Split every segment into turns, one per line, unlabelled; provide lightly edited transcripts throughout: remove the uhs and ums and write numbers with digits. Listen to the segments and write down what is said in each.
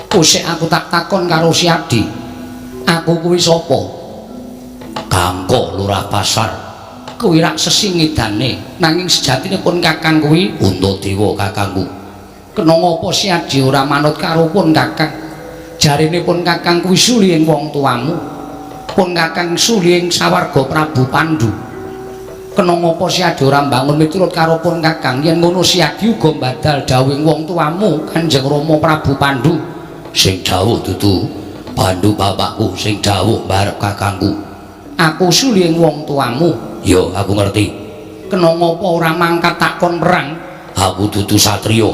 Kusik aku tak takon karo si Adi. Aku kuwi sapa? Kangko Lurah Pasar. Kuwi rak sesingidane, nanging sejatine pun Kakang kuwi Untadewa kakangku. Kena ngapa si Adi ora manut karo pun Kakang? Jarine pun Kakang kuwi suliying wong tuamu. Pun Kakang suliying sawarga Prabu Pandhu. Kena ngapa si Adi ora mbangun miturut karo pun Kakang? Yen ngono si Adi uga badal dawuhing wong tuamu Kanjeng Rama Prabu Pandhu. Sing dawuh dudu Pandhu bapakku, sing dawuh barep kakangku. Aku suliying wong tuamu. Yo, aku ngerti. Kena ngapa ora mangkat takon perang? Aku dudu satriya.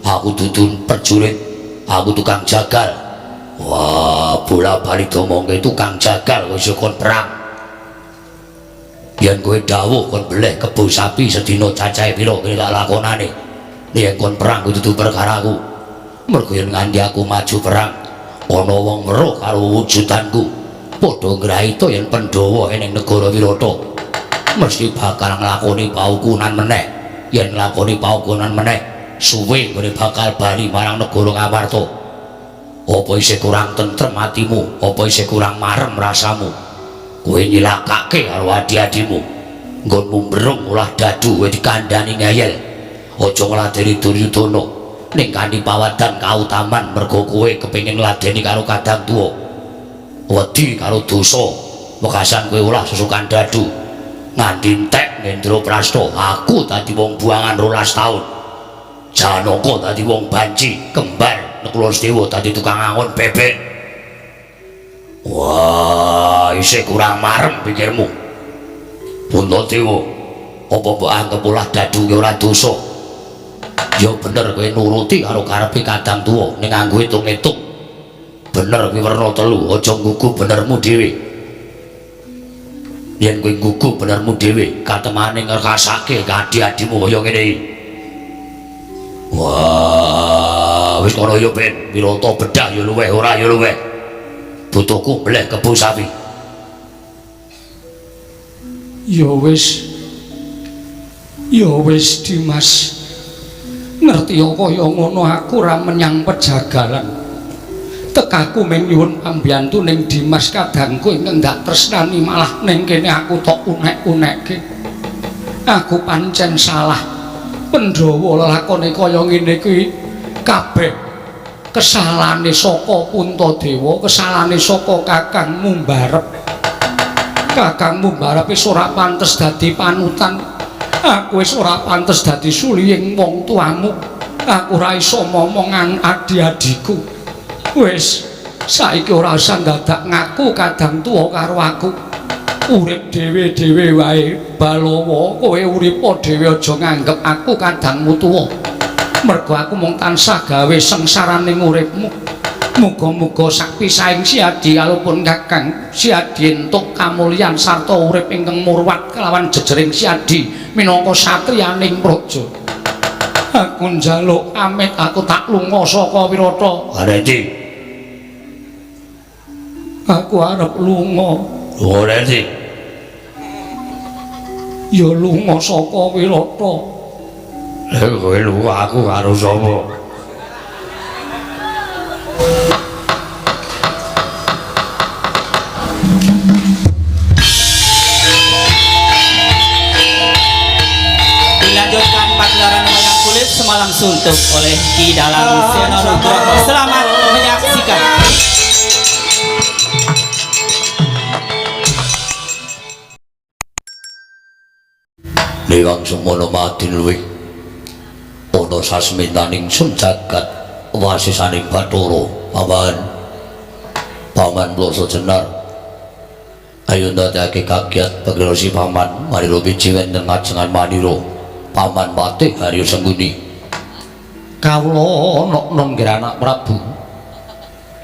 Aku dudu prajurit. Aku tukang jagal. Wah, bola-balik domongke tukang jagal wis kon perang. Yen kowe dawuh kon beleh kebo sapi sedina cacahe pira kene lak lakonane. Yen kon perang kudu perkaraku. Mergo yen nganti aku maju perang, ana wong weruh karo wujudanku. Padha ngrahita yen Pandhawa ning negara Wirata mesti bakal nglakoni paukunan meneh. Yen nglakoni paukunan meneh, suwe ngene bakal bali marang negara Ngamarta. Apa isih kurang tentrem atimu? Apa isih kurang marem rasamu? Kowe nyilakake karo adi-adimu. Nggonmu mbrung ulah dadu kowe dikandhani ngeyel. Aja ngladeni Duryudana. Ning kanthi pawadan kautaman mergo kowe kepengin ngladeni karo kadang tuwa. Wedi karo dosa, wekasan kowe ulah sesukan dadu. Nganti entek Ngendraprasta, aku dadi wong buangan 12 taun. Janaka dadi wong banci, kembar Nekulasdewa dadi tukang angon bebek. Wah, isih kurang marem pikirmu. Untadewa, apa mbok anggap ulah dadu ki ora dosa? Ya bener kowe nuruti karo karepe kadang tuwa ning nganggo hitung-hitung. Bener kuwi werna telu, aja nggugu benermu dhewe. Yen kowe nggugu benermu dhewe, katemane ngerkasake adi-adimu kaya ngene iki. Wah, wis kono ya Ben, Wirata bedah ya luweh ora ya luweh. Butuhku mleh kebo sapi. Ya wis. Ya wis Dimas. Ngerti kaya ngono aku ora menyang pejagalan. Tekaku mung nyuwun pambiyantu ning Dimas kadangku ingkang ndak tresnani malah ning kene aku tok unek-unekke. Aku pancen salah. Pandhawa lakone kaya ngene kuwi kabeh kesalahane saka Puntadewa, kesalahane saka Kakangmu Mbarep. Kakangmu Mbarep wis ora pantes dadi panutan. Aku wis ora pantes dadi suliying wong tuamu. Aku ora iso momongan adi-adiku. Wis, saiki ora usah dadak ngaku kadang tuwa karo aku. Urip dhewe-dhewe wae, Balawa, kowe uripa dhewe aja nganggep aku kadangmu tuwa. Mergo aku mung tansah gawe sengsaraning uripmu. Muga-muga sapisaing Si Adi kalupun Kakang Si Adi entuk kamulyan sarta urip ingkang murwat kelawan jejering Si Adi minangka satriyaning praja. Aku njaluk amit aku tak lunga saka Wirata. Arep aku arep lunga. Ora ndi? Ya lunga saka Wirata. Lha kowe lunga aku karo sapa?
Dilanjutkan pagelaran wayang kulit semalam suntuk oleh Ki Dalang Seno Nugroho. Selamat menyaksikan.
Liwang semono madin luwih ana sasmintaning sun jagat wasisaning Bathara paman Plasa Jenar ayo ndadekake kagiat peglosi paman marira biji wonten ngajengan manira paman Patih Harya Sengguni. Kawula ana nggih anak Prabu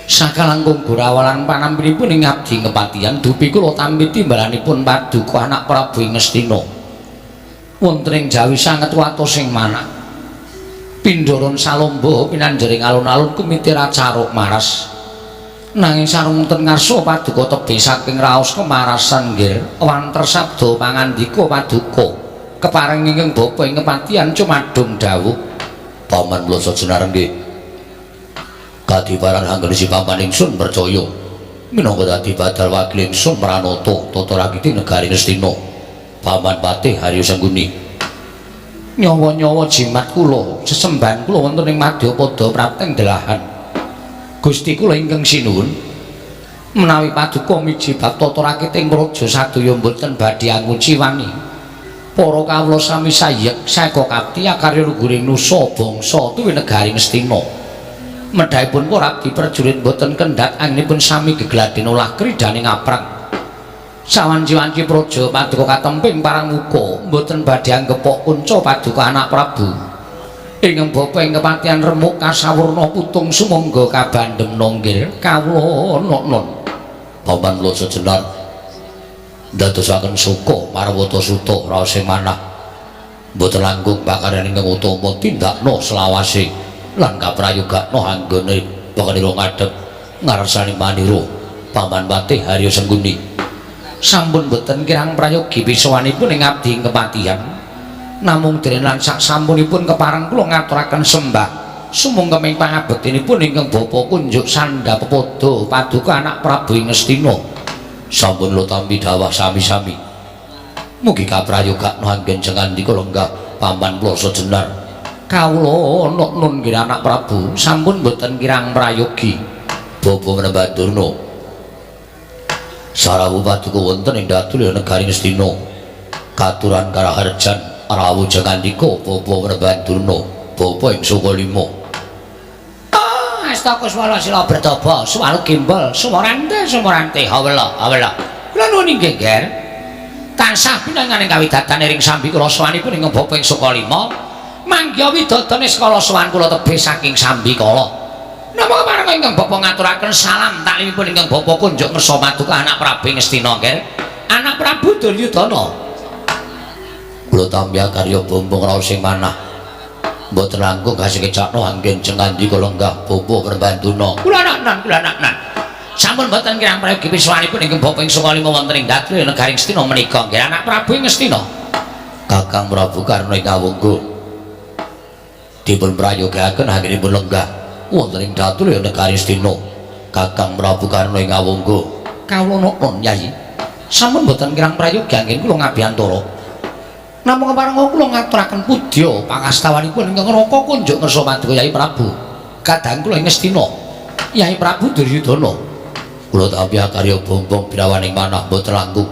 sakalangkung gurawalan panampinipun ing abdi ngepatian dupi kula tampi timbalanipun paduka anak Prabu ing Ngastina wonten ing Jawi sanget watos sing manak pindharon salomba pinanjering alun-alun kumitira caruk maras nanging sareng wonten ngarsa paduka tebih saking raos kemarasan nggih wanter sabda pangandika paduka kepareng ingkang bapa ing kepatihan cumadung dawuh paman Plasa Jenar nggih
Kadiparan anggen si paman ingsun percaya minangka dadi badal wakil ingsun Pranata tata rakiti negari Ngastina. Paman Patih Haryo Sangguni.
Nyawa-nyawa jimat kula sesembahan kula wonten ing Madyapada Prapteng Delahan. Gusti kula ingkang sinuwun menawi paduka miji bab tata rakiting raja sadaya mboten badhe angunci wani. Para kawula sami sayek saka kapti akarya luhuring nusa bangsa tuwi negari Ngastina. Medhaipun para abdi prajurit boten kendhat anggenipun sami gegladhen olah kridane ngaprang. Sawanci-wanci praja paduka katemping parang muka boten badhe anggepok kunca paduka anak Prabu. Ingkang bapa ing kepatihan remuk kasawurna putung sumangga kabandhem nonggil kawula non. Paman kula sejenar dadosaken suka marwata suta raos sing manah. Boten langkung pakaryan ingkang utama tindakna selawase. Lan kaprayogakna anggone pakanira ngadhep ngarsani manira Paman Patih Haryo Sangguni. Sampun boten kirang prayogi pisawanipun ing abdi ing kepatihan. Namung dene lan sak sampunipun kepareng kula ngaturaken sembah sumangga ing pangabektinipun ingkang Bapa Kunjuk Sandapepada paduka anak Prabu ing Ngastina. Sampun kula tampi dawuh sami-sami. Mugi kaprayogakna anggen jengandika lenggah paman kula sejenar. Kawula nun nggih anak Prabu sampun boten kirang prayogi. Bapa Menembadurna sarawuh paduka wonten ing dadul negari Ngastina. Katuran karaharjan rawuh jengandika Bapa Menembadurna bapa ing Sukalima. Asta Kuswala sila bertapa suwalu gimbal sumorante hawala. Kula nuwun inggih Ger. Tansah pinanganing kawidatan ing sambi kula sawanipun ing bapa ing Sukalima. Mangga widodane sekala sowan kula tebih saking sambi kala. Napa kepareng ingkang bapa ngaturaken salam taklimipun ingkang bapa kunjuk ngersa paduka anak Prabu Ngastina Ger. Anak Prabu Duryudana. Kula tampi karya bombong raos sing manah. Mboten langkung kasih kecakno anggen jengandika lenggah Bapa Prabanduna. Kula anak-anak. Sampun mboten kirang prayogi pisawanipun ingkang bapa ing Sukalima wonten ing dadul negari Ngastina menika nggih anak Prabu Ngastina. Kakang Prabu Karna ing Kawungga dipun prayogaken anggenipun lenggah wonten ing dadul negari Ngastina. Kakang Prabu Karna ing Kawungga. Kawula nuwun Yayi. Sampun mboten kirang prayogi anggen kula ngabiyantara. Namung kepareng kula ngaturaken pudya pangastawanipun ingkang Raka Kunjuk ngersa paduka Yai Prabu. Kadang kula ing Ngastina Yai Prabu Duryudana. Kula tampi karya bombong birawaning manah boten langkung.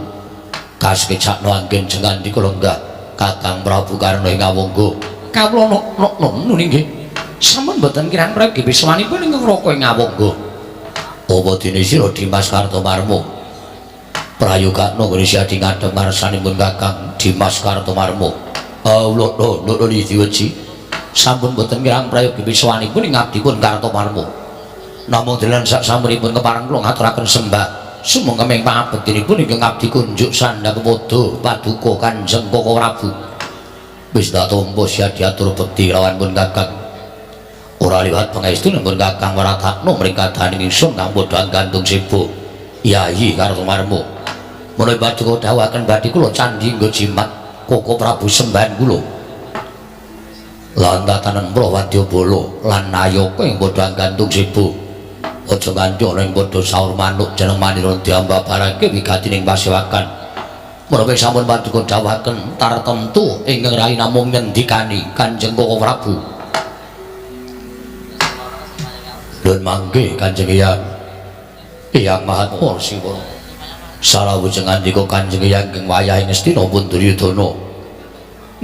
Kasekecakno anggen jengandika lenggah Kakang Prabu Karna ing Kawungga. Kawula nun inggih. Sampun boten kirang prayogi pisawanipun ingkang Raka ing Kawungga. Apa dene sira Dimas Kartomarmo? Prayogakna ngrisi adi ngadhep ngarsanipun Kakang Dimas Kartomarmo. Lho diweji. Sampun boten kirang prayogi pisawanipun ing abdipun Kartomarmo. Namung delan sak sampunipun kepareng kula ngaturaken sembah sumangga ing pangabektinipun ingkang abdi kunjuk Sandapepada paduka Kanjeng Koko Prabu. Wis tak tampa siya diatur bekti lawan pun Kakang. Ora liwat pangestunipun Kakang Waratakna mrikadaning ingsun kang padha gantung sebo Yayi Kartomarmo. Menawi paduka dawuhaken badhe kula candhi nggo jimat Koko Prabu sembahan kula. Lan tatanen Prawadyabala lan Nayaka ing padha gantung sebo. Aja nganti ana ing padha saur manuk jeneng manira diambabarake wigatining pasewakan. Menawi sampun paduka dawuhaken tartemtu ingkang rai namung ngendikani Kanjeng Koko Prabu. Lun mangke Kanjeng Hyang Mahatma Siwa. Sarawujeng andika Kanjeng Hyang ing wayahing Ngastina pun Duryudana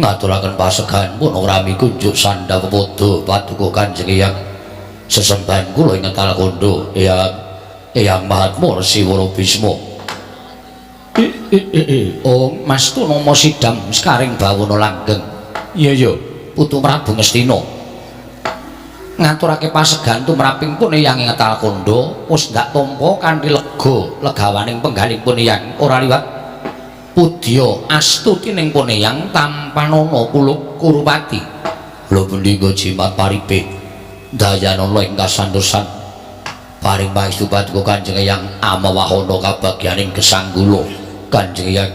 ngaturaken pasegahan pun rami kunjuk Sandapepada paduka Kanjeng Hyang. Sesembahan kula ing Talakanda Hyang Mahatma Siwa Bisma. Mas tu nama sidam sekaring bawana langgeng. Iya putu Prabu Ngastina ngaturake pasegahan tumraping pun Hyang ing Talakanda wis ndak tampa kanthi legawaning penggalipun Hyang ora liwat pudya astutining pun Hyang tampanana kuluk Kurupati. Lho punika jimat paripe dayanana ing kasantosan paring pangestu paduka Kanjeng Hyang amawahana kabagyaning gesanggula Kanjeng Hyang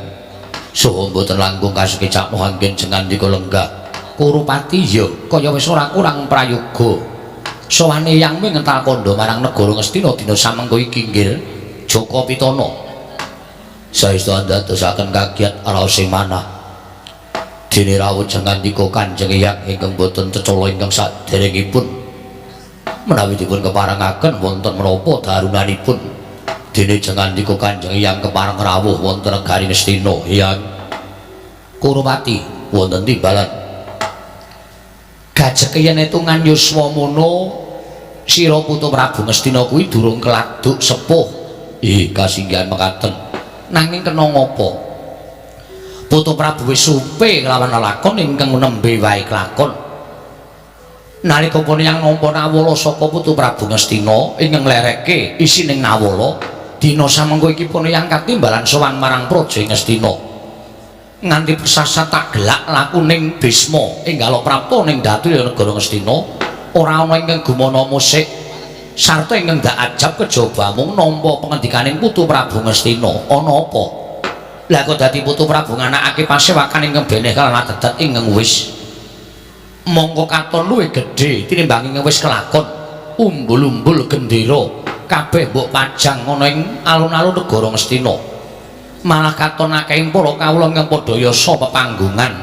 saha mboten langkung kasekecakno anggen jengandika lenggah Kurupati ya kaya wis ora kurang prayoga
sowane yang ngental kandha marang negara Ngastina dina samengko iki inggih Jaka Pitana saestu andadosaken kagiat raos manah dene rawuh ngandika Kanjeng Hyang ingkang boten cecala ingkang saderengipun menawi dipun keparengaken wonten menapa darunanipun dene ngandika Kanjeng Hyang kepareng rawuh wonten negari Ngastina Hyang Kurupati wonten timbalan gajek yen etungan yuswa mono sira putu Prabu Ngastina kuwi durung keladuk sepuh kasinggihan mekaten nanging kena ngapa putu Prabu wis supe kelawan lakon ingkang nembe wae kelakon nalika pun yang nampa nawala saka putu Prabu Ngastina ingkang nglerekke isining nawala dina samengko iki pun yang katimbalan sowan marang Praja Ngastina nganti pesasat tak gelak lakuning Bisma enggal prapta ning datu negara Ngastina ora ana ingkang gumana musik sarta ingkang dak ajab kejaba mung nampa pengendikaning putu Prabu Ngastina ana apa lah kok dadi putu Prabu nganakake pasewakan ingkang beneh kalawan adat ingkang wis mongko katon luwih gedhe tinimbang ingkang wis kelakon umbul-umbul gendera kabeh mbok pajang ana ing alun-alun negara Ngastina malah katon akehing para kawula ingkang padha yasa pepanggungan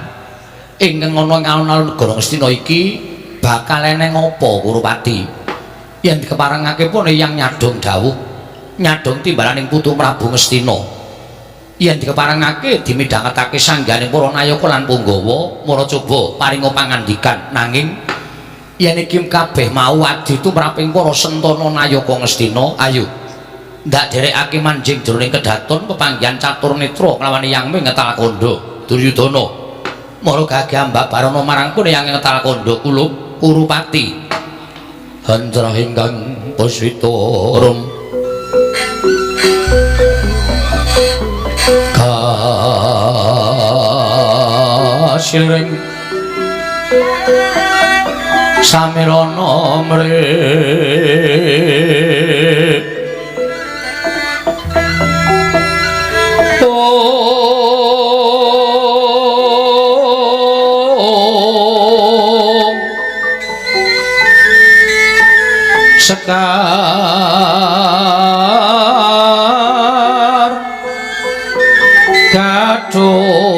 ingkang ana ing alun-alun negara Ngastina iki bakal eneng apa Kurupati yen dikeparengake pun yang nyadong dawuh nyadong timbalaning putu Prabu Ngastina yen dikeparengake dimidhangetake sangganing para nayaka lan punggawa mara coba paringa pangandikan nanging yen iki kabeh mau adi tumraping para sentana nayaka Ngastina ayo ndak derekake manjing jroning kedaton pepanggihan catur netra kelawan Hyang Ngetal Kandha Duryudana mara gagah Mbak Barana marang pun Hyang Ngetal Kandha Kurupati handra ingkang pasrita rum kasiring samirana mrih sekar gadung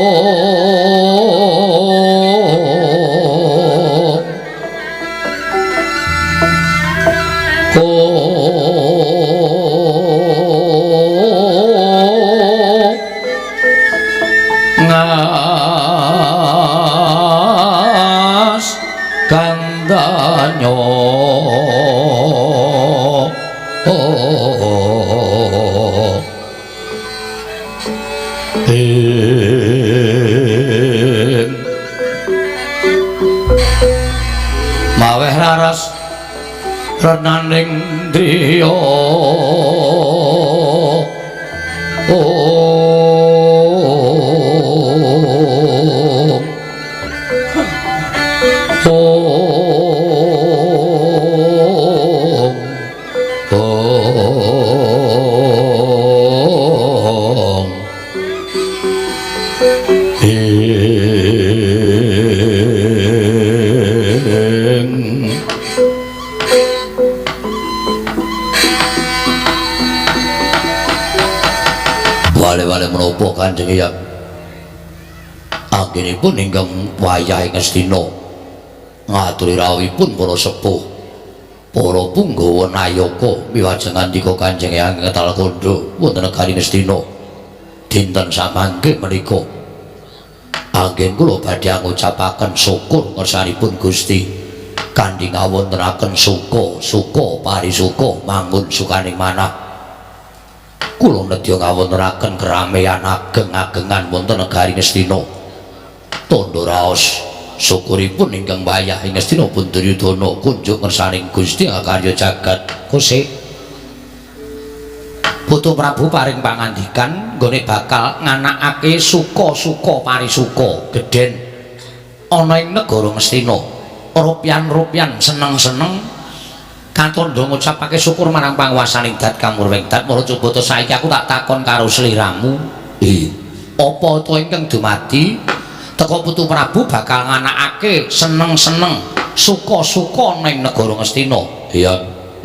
ngas kandanyo maweh laras renaning driya wale-wale menapa Kanjeng Hyang anggenipun ingkang wayah Ngastina ngaturi rawuhipun para sepuh para punggawa nayaka miwajeng ngandika Kanjeng Hyang Ngetal Kandha wonten negari Ngastina dinten samangke menika anggen kula badhe ngucapaken syukur ngersanipun Gusti kanthi ngawontenaken suka parisuka mangun sukaning manah kula nedya ngawontenaken kerameyan ageng-agengan wonten negari Ngastina tandha raos syukuripun ingkang wayah ing Ngastina pun Duryudana kunjuk ngersaning Gusti karya jagat kosek putu Prabu paring pangandikan nggone bakal nganakake suka parisuka gedhen ana ing negara Ngastina rupyan seneng-seneng katandha ngucapake syukur marang panguwasaning dat kamurwing dat mara coba to saiki aku tak takon karo sliramu apa to ingkang dumadi teka putu Prabu bakal nganakake seneng-seneng suka-suka ning negara Ngastina Iya,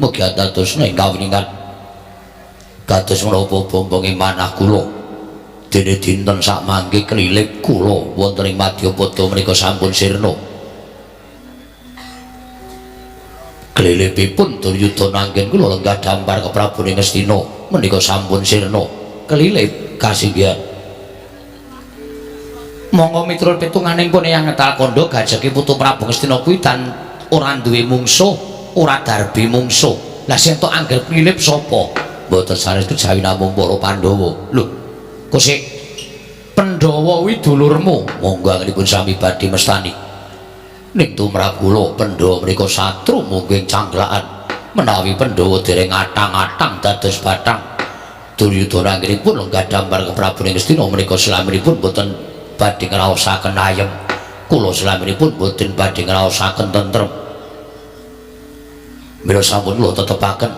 mugi dados ing kawuningan kados menapa bombonge manah kula dene dinten sak mangke kelilip kula wonten ing Madyapada menika sampun sirna. Kelilipipun Duryudana anggen kula lenggah dampar ke Prabu Ngastina menika sampun sirna. Kelilip kasinggihan. Monggo miturut pitunganing pun Eyang Ngetal Kandha gajeki putu Prabu Ngastina kuwi dan ora duwe mungsuh, ora darbi mungsuh. Lah sing tok anggere kelilip sapa? Mboten sanes kejawi namung para Pandhawa. Lho, kok sik Pandhawa kuwi dulurmu? Monggo angenipun sami badhe mestani. Ning tumrap kula Pandhawa menika satru mungking cangkrakan. Menawi Pandhawa dereng atang-atang dados bathang. Duryudana anggenipun lenggah dampar ke Prabu Ngastina menika slaminipun boten badhe ngraosaken ayem. Kula slaminipun boten badhe ngraosaken tentrem. Mila sampun kula tetepaken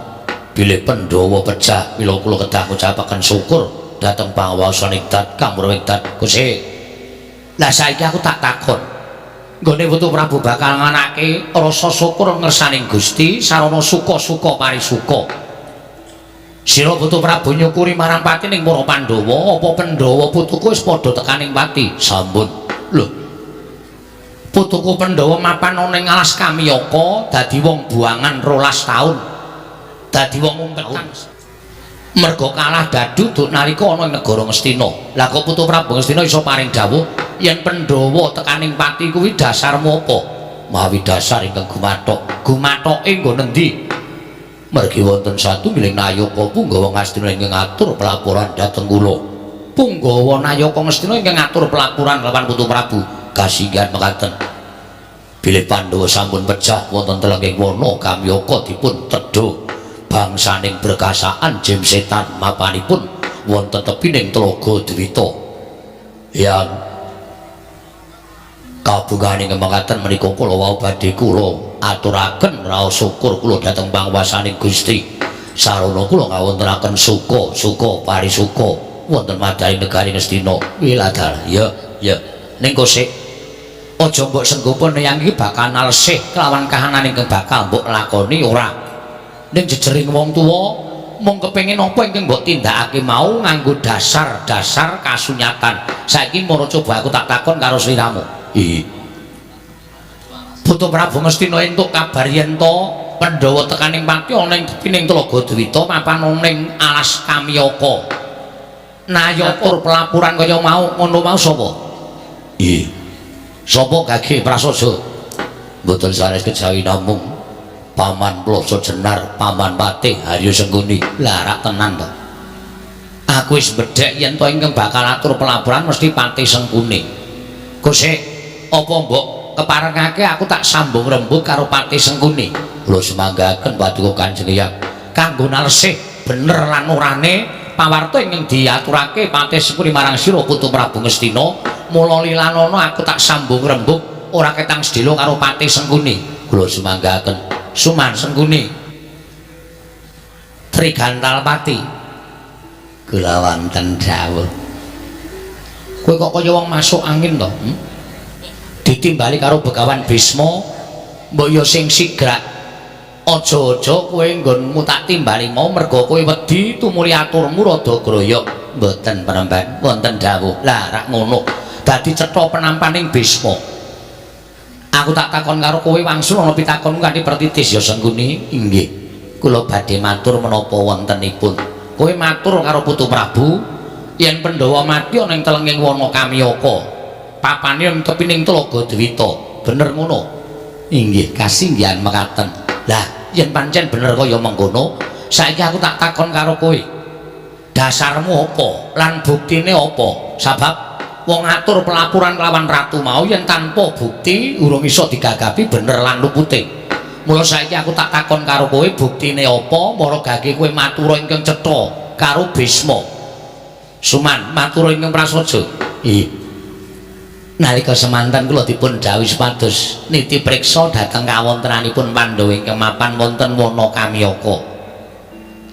bilih Pandhawa pecah mila kula kedah ngucapaken syukur dhateng pangawasaning Dat Kamurwing Dat Gusti. Lah saiki aku tak takon. Nggone putu Prabu bakal nganake rasa syukur ngersaning Gusti sarana suka-suka parisuka. Sira putu Prabu nyukuri marang pati ning para Pandhawa apa Pandhawa putuku wis padha tekaning pati? Sampun. Lho. Putuku Pandhawa mapan ana ing alas Kamiyaka dadi wong buangan 12 taun. Dadi wong umpetan. Merga kalah daduduk nalika ana ing negara Ngastina. Lah kok putu Prabu Ngastina iso paring dawuh yen Pandhawa tekaning pati kuwi dasarmu apa? Mawi dasar ingkang gumathok. Gumathoke nggo nendi? Mergi wonten satunggiling Nayaka Punggawa Ngastina ingkang ngatur pelaporan dhateng kula. Punggawa Nayaka Ngastina ingkang ngatur pelaporan lawan putu Prabu kasinggihan mekaten. Bilih Pandhawa sampun pecah wonten telenging wana Kamyaka dipun tedha bangsaning berkasaan jem setan mapanipun wonten tepining Tlaga Dwita. Yang kabunganing mekaten menika kula wau badhe kula aturaken raos syukur kula dhateng panguwasaning Gusti. Sarana kula ngawontenaken suka parisuka wonten madaring negari Ngastina. Wiladar. Ya, ya. Ning kosik aja mbok senggopen yang iki bakal nalesih kelawan kahanan ingkang bakal mbok lakoni ora. Ning jejering wong tuwa mung kepengin apa ingkang mbok tindakake mau nganggo dasar-dasar kasunyatan. Saiki mara coba aku tak takon karo sliramu. Putu Prabu Ngastina entuk kabar yen to Pandhawa tekaning pati ana ing tepining Tlaga Dwita mapan ning alas Kamiyaka. Nayatur pelapuran kaya mau ngono mau sapa? Sapa Gage Prasaja? Mboten sanes kejawi namung Paman Plasa Jenar, Paman Patih Harya Sengguni. Lah rak tenan to. Aku wis bedhek yen to ingkang bakal atur pelaburan mesti Patih Sengkuni. Gusti, apa mbok keparengake aku tak sambung rembug karo Patih Sengkuni? Lho semanggaken paduka Kanjeng Hyang. Kanggo nalesih bener lan orane pawarta ingkang diaturake Patih Sengkuni marang sira putu Prabu Ngastina. Mula lilanana aku tak sambung rembug ora ketang sedhela karo Patih Sengkuni. Kula sumanggaken. Suman Sengkuni. Trigantal Pati. Kula wonten dawuh. Kowe kok kaya wong masuk angin to? Ditimbali karo Begawan Bisma, mbok ya sing sigrak. Aja-aja kowe nggonmu tak timbali mau merga kowe wedi tumuli aturmu rada groyok. Mboten penemban wonten dawuh. Lah rak ngono. Dadi cetha penampaning Bisma. Aku tak takon karo kowe wangsul ana pitakonmu kanthi pertitis ya Sengkuni. Inggih. Kula badhe matur menapa wontenipun. Kowe matur karo putu Prabu yen Pandhawa mati ana ing telenging wana Kamiyaka. Papane ing tepining Tlaga Dwita. Bener ngono? Inggih, kasinggihan mekaten. Lah, yen pancen bener kaya mengkono, saiki aku tak takon karo kowe. Dasarmu apa? Lan buktine apa? Sabab wong ngatur pelapuran lawan ratu mau yen tanpa bukti urung iso digagapi bener lan lupute. Mula saiki aku tak takon karo kowe buktine apa mara gage kowe matura ingkang cetha karo Bisma. Suman matura ingkang prasaja. Nalika semanten kula dipun dawuhi supados niti priksa dhateng kawontenanipun Pandhawa ingkang mapan wonten wana Kamiyaka.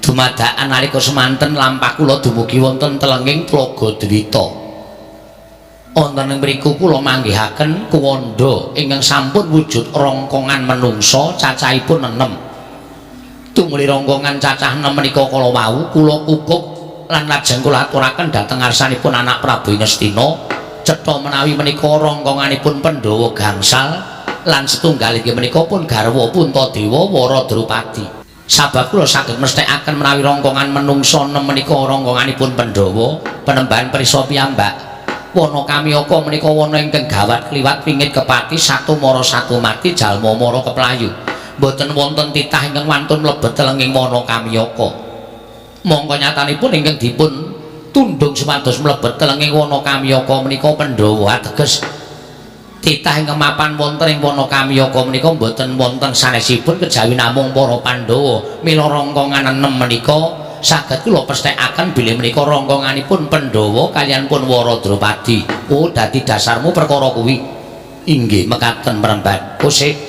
Dumadakan nalika semanten lampah kula dumugi wonten telenging Tlaga Dwita. Wonten ing mriku kula manggihaken kuwanda ingkang sampun wujud rongkongan menungsa cacahipun 6. tumuli rongkongan cacah 6 menika kala wau kula kukup lan lajeng kula aturaken dhateng ngarsanipun anak Prabu Ngastina cetha menawi menika rongkonganipun Pandhawa gangsal lan setunggal inggih menika pun garwa Puntadewa Wara Drupadi. Sabab kula saged mesthekaken menawi rongkongan menungsa 6 menika rongkonganipun Pandhawa penembahan prisa piyambak. Wana Kamyaka menika wana ingkang gawat kliwat wingit kepati satu mara satu mati jalma mara keplayu. Mboten wonten titah ingkang wantun mlebet telenging wana Kamyaka. Mongko nyatanipun ingkang dipun tundung supados mlebet telenging wana Kamyaka menika Pandhawa ateges titah ingkang mapan wonten ing wana Kamyaka menika mboten wonten sanesipun kejawi namung para Pandhawa. Mila rongkongan 6 menika saged kula pesthekaken bilih menika rongkonganipun Pandhawa kaliyan pun Wara Drupadi. Oh dadi dasarmu perkara kuwi. Inggih mekaten Mremban. Kosek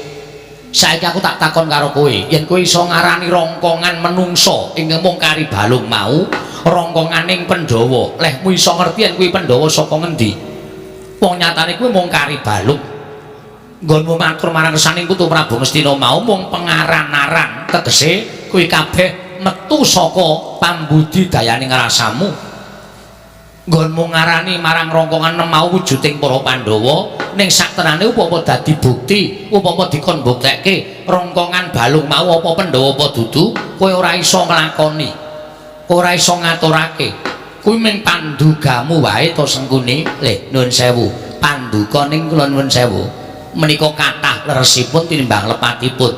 saiki aku tak takon karo kowe, yen kowe iso ngarani rongkongan menungsa ingkang mung kari balung mau, rongkonganing Pandhawa, lehmu iso ngerti yen kuwi Pandhawa saka ngendi? Wong nyatane kuwi mung kari balung. Nggonmu matur marang kersaning Putu Prabu Ngastina mau mung pengaran-aran, tegese kuwi kabeh metu saka pambudidayaning rasamu. Nggonmu ngarani marang rongkongan 6 mau wujuding para Pandhawa ning saktenane upama dadi bukti, upama dikon mbuktekke rongkongan balung mau apa Pandhawa apa dudu, kowe ora iso nglakoni, ora iso ngaturake. Kuwi mung pandugamu wae to Sengkuni. Leh nuwun sewu, panduka ning kula nuwun sewu menika kathah leresipun tinimbang lepatipun.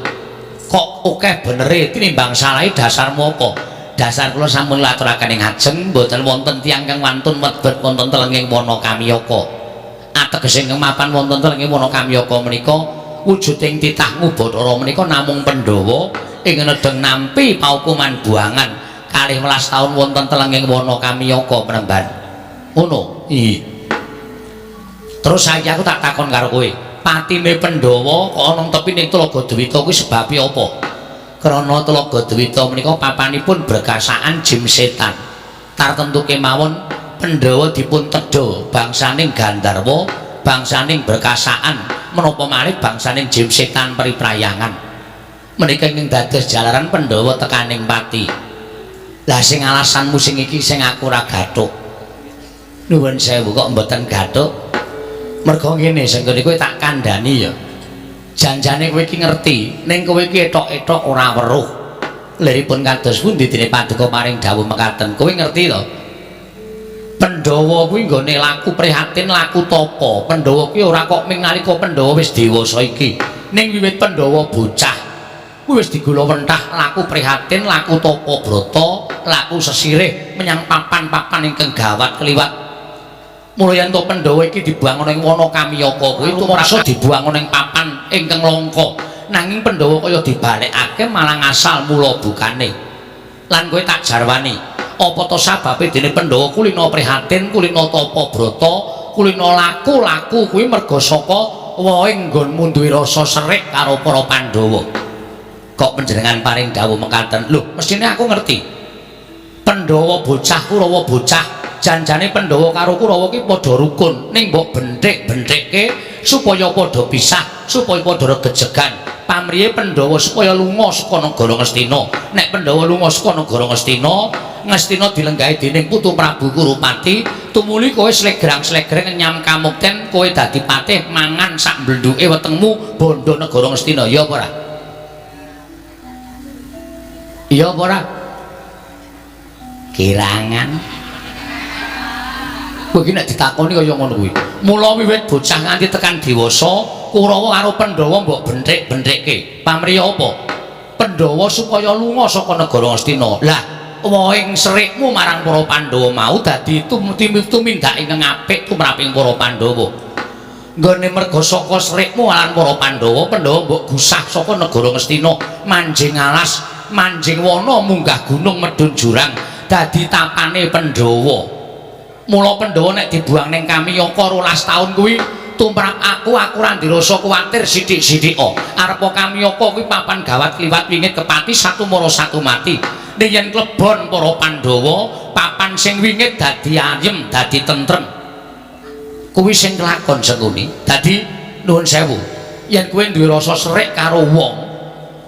Kok akeh benere tinimbang salahe dasarmu apa? Dasar kula sampun ngaturaken ing ajeng mboten wonten tiyang kang wantun mlebet wonten telenging wana Kamyaka. Ateges ingkang mapan wonten telenging wana Kamyaka menika wujuding titah Bathara menika namung Pandhawa ing nedeng nampi paukuman buangan 12 taun wonten telenging wana Kamyaka Penemban. Ngono. Iya. Terus saiki aku tak takon karo kowe, patine Pandhawa kok ana tepine Tlaga Dewita kuwi sebabe apa? Krana Tlaga Dewita menika papanipun berkasaan jim setan. Tartentu kemawon Pandhawa dipun tedha bangsaning Gandharwa, bangsaning berkasaan menapa malih bangsaning jim setan periprayangan. Menika ingkang dados jalaran Pandhawa tekaning pati. Lah sing alasan musing iki sing aku ora gathuk. Nuwun sewu kok mboten gathuk. Mergo ngene sing kowe tak kandhani ya. Janjane kowe iki ngerti, ning kowe iki etok-etok ora weruh. Liripun kados pundi dene Paduka maring dawuh mekaten. Kowe ngerti to? Pandhawa kuwi nggone laku prihatin, laku tapa. Pandhawa kuwi ora kok ming nalika Pandhawa wis dewasa iki. Ning wiwit Pandhawa bocah, kuwi wis digula wentah laku prihatin, laku tapa brata, laku sesirih menyang papan-papan ingkang gawat kliwat. Mula yen to Pandhawa iki dibuang ana ing wana Kamyaka kuwi tumrap dibuang ana ing papan ingkang langka. Nanging Pandhawa kaya dibalekake malah ngasal mula bukane. Lan kowe tak jarwani, apa to sababe dene Pandhawa kulina prihatin, kulina tapa brata, kulina laku-laku kuwi merga saka wae nggonmu duwe rasa serik karo para Pandhawa. Kok panjenengan paring dawuh mekaten? Lho, mestine aku ngerti. Pandhawa bocah, Kurawa bocah, janjane Pandhawa karo Kurawa ki padha rukun, ning mbok benthik-benthike supaya padha pisah, supaya padha regejegan. Pamriye Pandhawa supaya lunga saka negara Ngastina. Nek Pandhawa lunga saka negara Ngastina, Ngastina dilenggahi dening Putu Prabu Kurupati, tumuli kowe slegrang-slegreng nyam kamukten, kowe dadi patih mangan sak mblendhuke wetengmu bondo negara Ngastina. Ya apa ora? Ya apa ora? Kirangan. Kowe iki nek ditakoni kaya ngono kuwi. Mula wiwit bocah nganti tekan dewasa, Kurawa karo Pandhawa mbok benthik-benthike. Pamriya apa? Pandhawa supaya lunga saka negara Ngastina. Lah, woing serikmu marang para Pandhawa mau dadi tumindak ingkang apik tumraping para Pandhawa. Nggone merga saka serikmu lan para Pandhawa, Pandhawa mbok gusah saka negara Ngastina, manjing alas, manjing wana, munggah gunung, medhun jurang, dadi tapane Pandhawa. Mula Pandhawa nek dibuang ning Kamyaka 12 taun kuwi tumrap aku ora ndirasa kuwatir sithik-sithika. Arep Kamyaka kuwi papan gawat kliwat wingit kepati satu mara satu mati. Ning yen klebon para Pandhawa, papan sing wingit dadi ayem, dadi tentrem. Kuwi sing kelakon Sengkuni. Dadi nuwun sewu, yen kowe duwe rasa serik karo wong,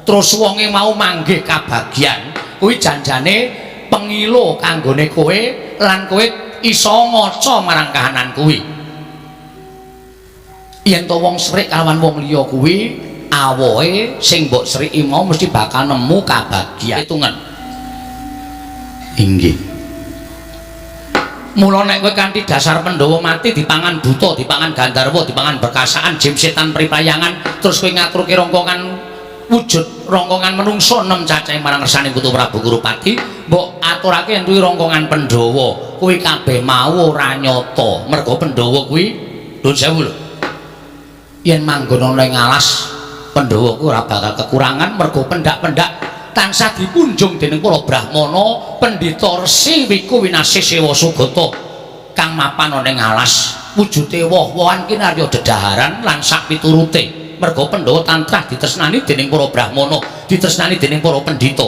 terus wonge mau manggih kabagyan kuwi janjane pengilo kanggone kowe lan kowe iso maca marang kahanan kuwi yen to wong srik kalawan wong liya kuwi awohe sing mbok sriki mau mesti bakal nemu kabagyan hitungan inggih mula nek kowe kanthi dasar Pandhawa mati dipangan buta dipangan Gandharwa dipangan berkasaan jim setan priprayangan terus kowe ngaturke rongkongan wujud rongkongan menungso 6 cacahe marang ngersane Putu Prabu Kurupati mbok aturake yen kuwi rongkongan Pandhawa kuwi kabeh mau ora nyata mergo Pandhawa kuwi nuwun sewu lho yen manggon ana ing alas Pandhawa kuwi ora bakal kekurangan mergo pendak-pendak tansah dipunjung dening para brahmana pendhita Resi Wiku Winasih Sewa Sugata kang mapan ana ing alas wujude woh-wohan kinarya dedaharan lan sak piturute mergo Pandhawa tantrah ditresnani dening para brahmana ditresnani dening para pendhita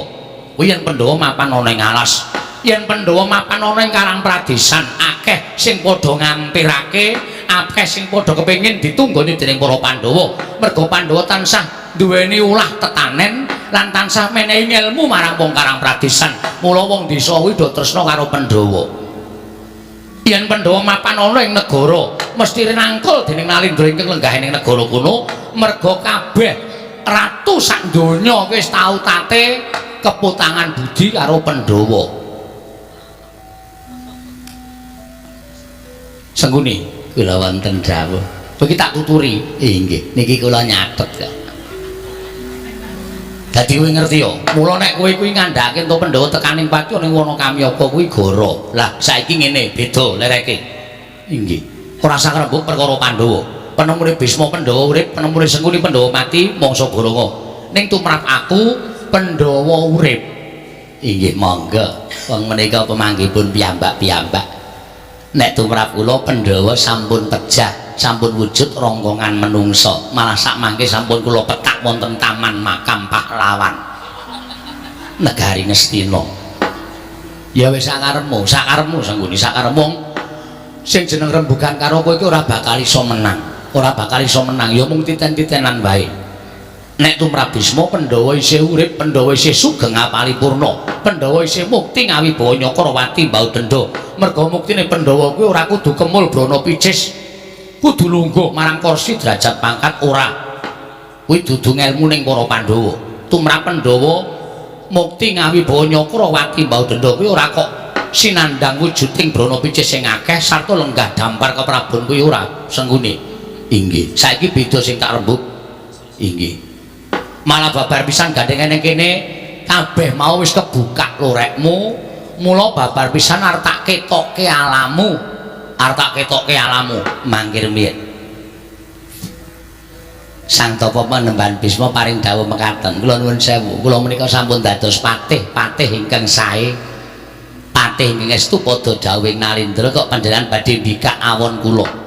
kuwi yen Pandhawa mapan ana ing alas yen Pandhawa mapan ana ing Karang Pradesan akeh sing padha ngampirake akeh sing padha kepengin ditunggoni dening para Pandhawa mergo Pandhawa tansah duweni ulah tetanen lan tansah menehi ilmu marang wong Karang Pradesan mula wong desa kuwi do tresna karo Pandhawa yen Pandhawa mapan ana ing negara mesti rinangkul dening Nalindra ingkang lenggah ning negara kuno merga kabeh ratu sak donya wis tau tate keputangan budi karo Pandhawa Sengguni kula wonten dawuh iki tak tuturi nggih niki kula nyatet kok dadi kowe ngerti yo mula nek kowe kuwi ngandhake ento Pandhawa tekaning pati ning Wanakamyaka kuwi goro lah saiki ngene beda lereke inggih ora sak rembug perkara Pandhawa penemune Bisma Pandhawa urip penemune Sengkuni Pandhawa mati mangsa Garanga ning tumrap aku Pandhawa urip inggih monggo wong menika pemanggihipun piyambak-piyambak nek tumrap kula Pandhawa sampun pejah sampun wujud rongkongan menungso malah sak mangke sampun kula petak wonten taman makam pahlawan negari Ngastina ya wis sakarepmu Sengguni sakarepmu sing jeneng rembugan karo kowe iki ora bakal iso menang ya mung titen-titenan wae nek tumrap Bisma Pandhawa isih urip Pandhawa isih sugeng apalipurna Pandhawa isih mukti ngawibawa Nyakrawati Baudenda merga muktine Pandhawa kuwi ora kudu kemul brana picis kudu lungguh marang kursi derajat pangkat ora kuwi dudu ngelmu ning para Pandhawa tumrap Pandhawa mukti ngawibawa Nyakrawati Baudenda kuwi ora kok sinandang wujuding brana picis sing akeh sarta lenggah dampar keprabon kuwi ora Sengguni inggih saiki beda sing tak rembug inggih malah babar pisan gandhengan ning kene kabeh mau wis kebuka lorekmu mula babar pisan arep tak ketokke alamu mangkir mbiyen Sang Tapa Panembahan Bisma paring dawuh mekaten kula nuwun sewu kula menika sampun dados patih ingkang sae patih ingkang estu padha dawuhing Nalindra kok panjenengan badhe mbikak awon kula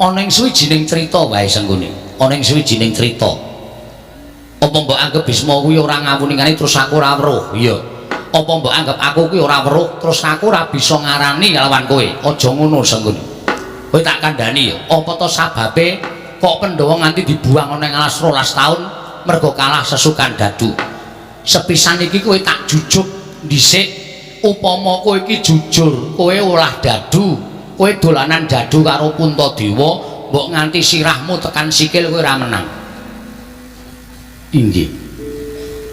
ana ing suwijining crita wae Sengguni ana ing suwijining crita apa mbok anggap Bisma kuwi ora ngawuningane terus aku ora weruh iya apa mbok anggap aku kuwi ora weruh terus aku ora bisa ngarani kalawan kowe aja ngono Sengguni kowe tak kandhani ya apa to sababe kok Pandhawa nganti dibuang ana ing alas 12 taun mergo kalah sesukan dadu sepisan iki kowe tak jujuk dhisik upama kowe iki jujur kowe olah dadu kowe dolanan dadu karo Puntadewa mbok nganti sirahmu tekan sikil kowe ora menang inggih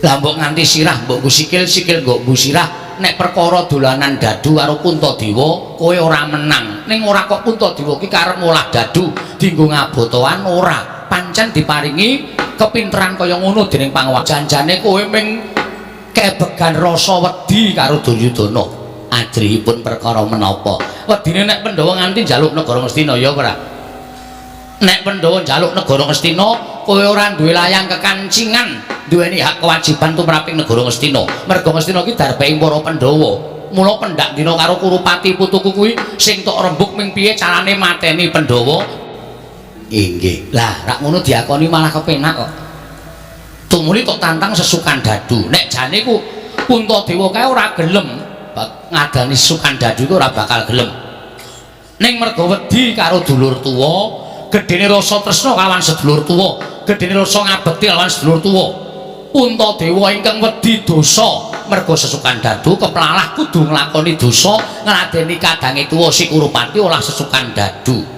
lah mbok nganti sirah mbok sikil mbok sirah nek perkara dolanan dadu karo Puntadewa kowe ora menang ning ora kok Puntadewa ki karep ngolah dadu dienggo ngabotoan ora pancen diparingi kepinteran kaya ngono dening Panguwasané janjane kowe ming kebegan rasa wedi karo Duryudana ajrihipun perkara menapa wedine nek Pandhawa nganti njaluk negara Ngastina ya ora nek Pandhawa njaluk negara Ngastina kowe ora duwe layang kekancingan duweni hak kewajiban tumraping negara Ngastina merga Ngastina ki darbeng para Pandhawa mula pendak dina karo Kurupati putuku kuwi sing tok rembug ming piye carane mateni Pandhawa inggih lah rak ngono diakoni malah kepenak kok tumuli tok tantang sesukan dadu nek jane ku Puntadewa kae ora gelem ngadani sesukan dadu iku ora bakal gelem ning merga wedi karo dulur tuwa gedene rasa tresna kalawan sedulur tuwa gedene rasa ngabekti kalawan sedulur tuwa Puntadewa ingkang wedi dosa merga sesukan dadu keplalah kudu nglakoni dosa ngladeni kadange tuwa Sikurupati olah sesukan dadu.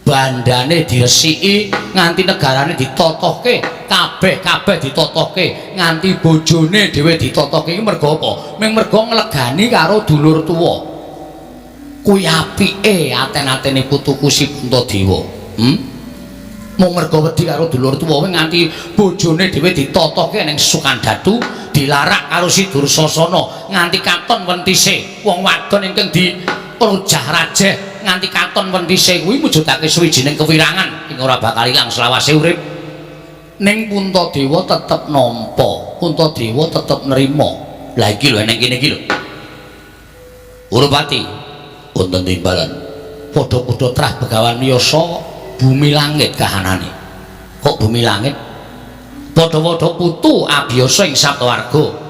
Bandane diresiki nganti negarane ditotohke, kabeh ditotohke, nganti bojone dhewe ditotohke iki merga apa? Ming merga nglegani karo dulur tuwa. Kuwi apike aten-atene putuku Si Puntadewa. Mung merga wedi karo dulur tuwa nganti bojone dhewe ditotohke ning Sesukan Dadu, dilarak karo Si Dursasana nganti katon wentise. Wong wadon ingkang dirojah rajeh nganti katon wentise kuwi mujudake suwijining kewirangan ing ora bakal ilang selawase urip. Ning Puntadewa tetep nampa, Puntadewa tetep nerima. Lah iki lho ning kene iki lho. Urupati wonten timbalan. Padha-padha trah Begawan Yasa bumi langit kahanane. Kok bumi langit? Padha-padha putu abiyasa ing saptawarga.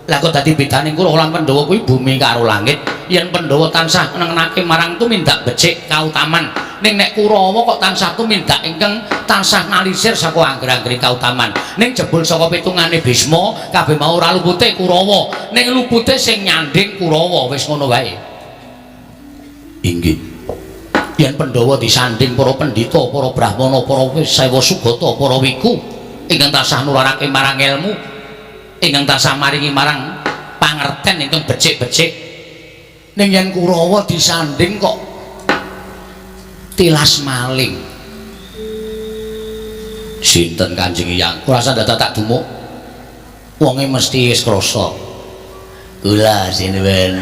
Lah kok dadi bedane kula lan Pandhawa kuwi bumi karo langit. Yen Pandhawa tansah nengenake marang tumindak becik kautaman, ning nek Kurawa kok tansah tumindak ingkang tansah nalisir saka angger-anggering kautaman. Ning jebul saka pitungane Bisma kabeh mau ora lupute Kurawa, ning lupute sing nyanding Kurawa, wis ngono wae. Inggih. Yen Pandhawa disanding para pendhita, para brahmana, para sewa sugata, para wiku ingkang tansah nularake marang ilmu, ingkang tansah maringi marang pangerten ingkang becik-becik. Ning yen Kurawa disanding kok tilas maling. Sinten Kanjeng Hyang? Kula sadaya tak dumuk. Wonge mesti wis krasa. Kula sinuwun.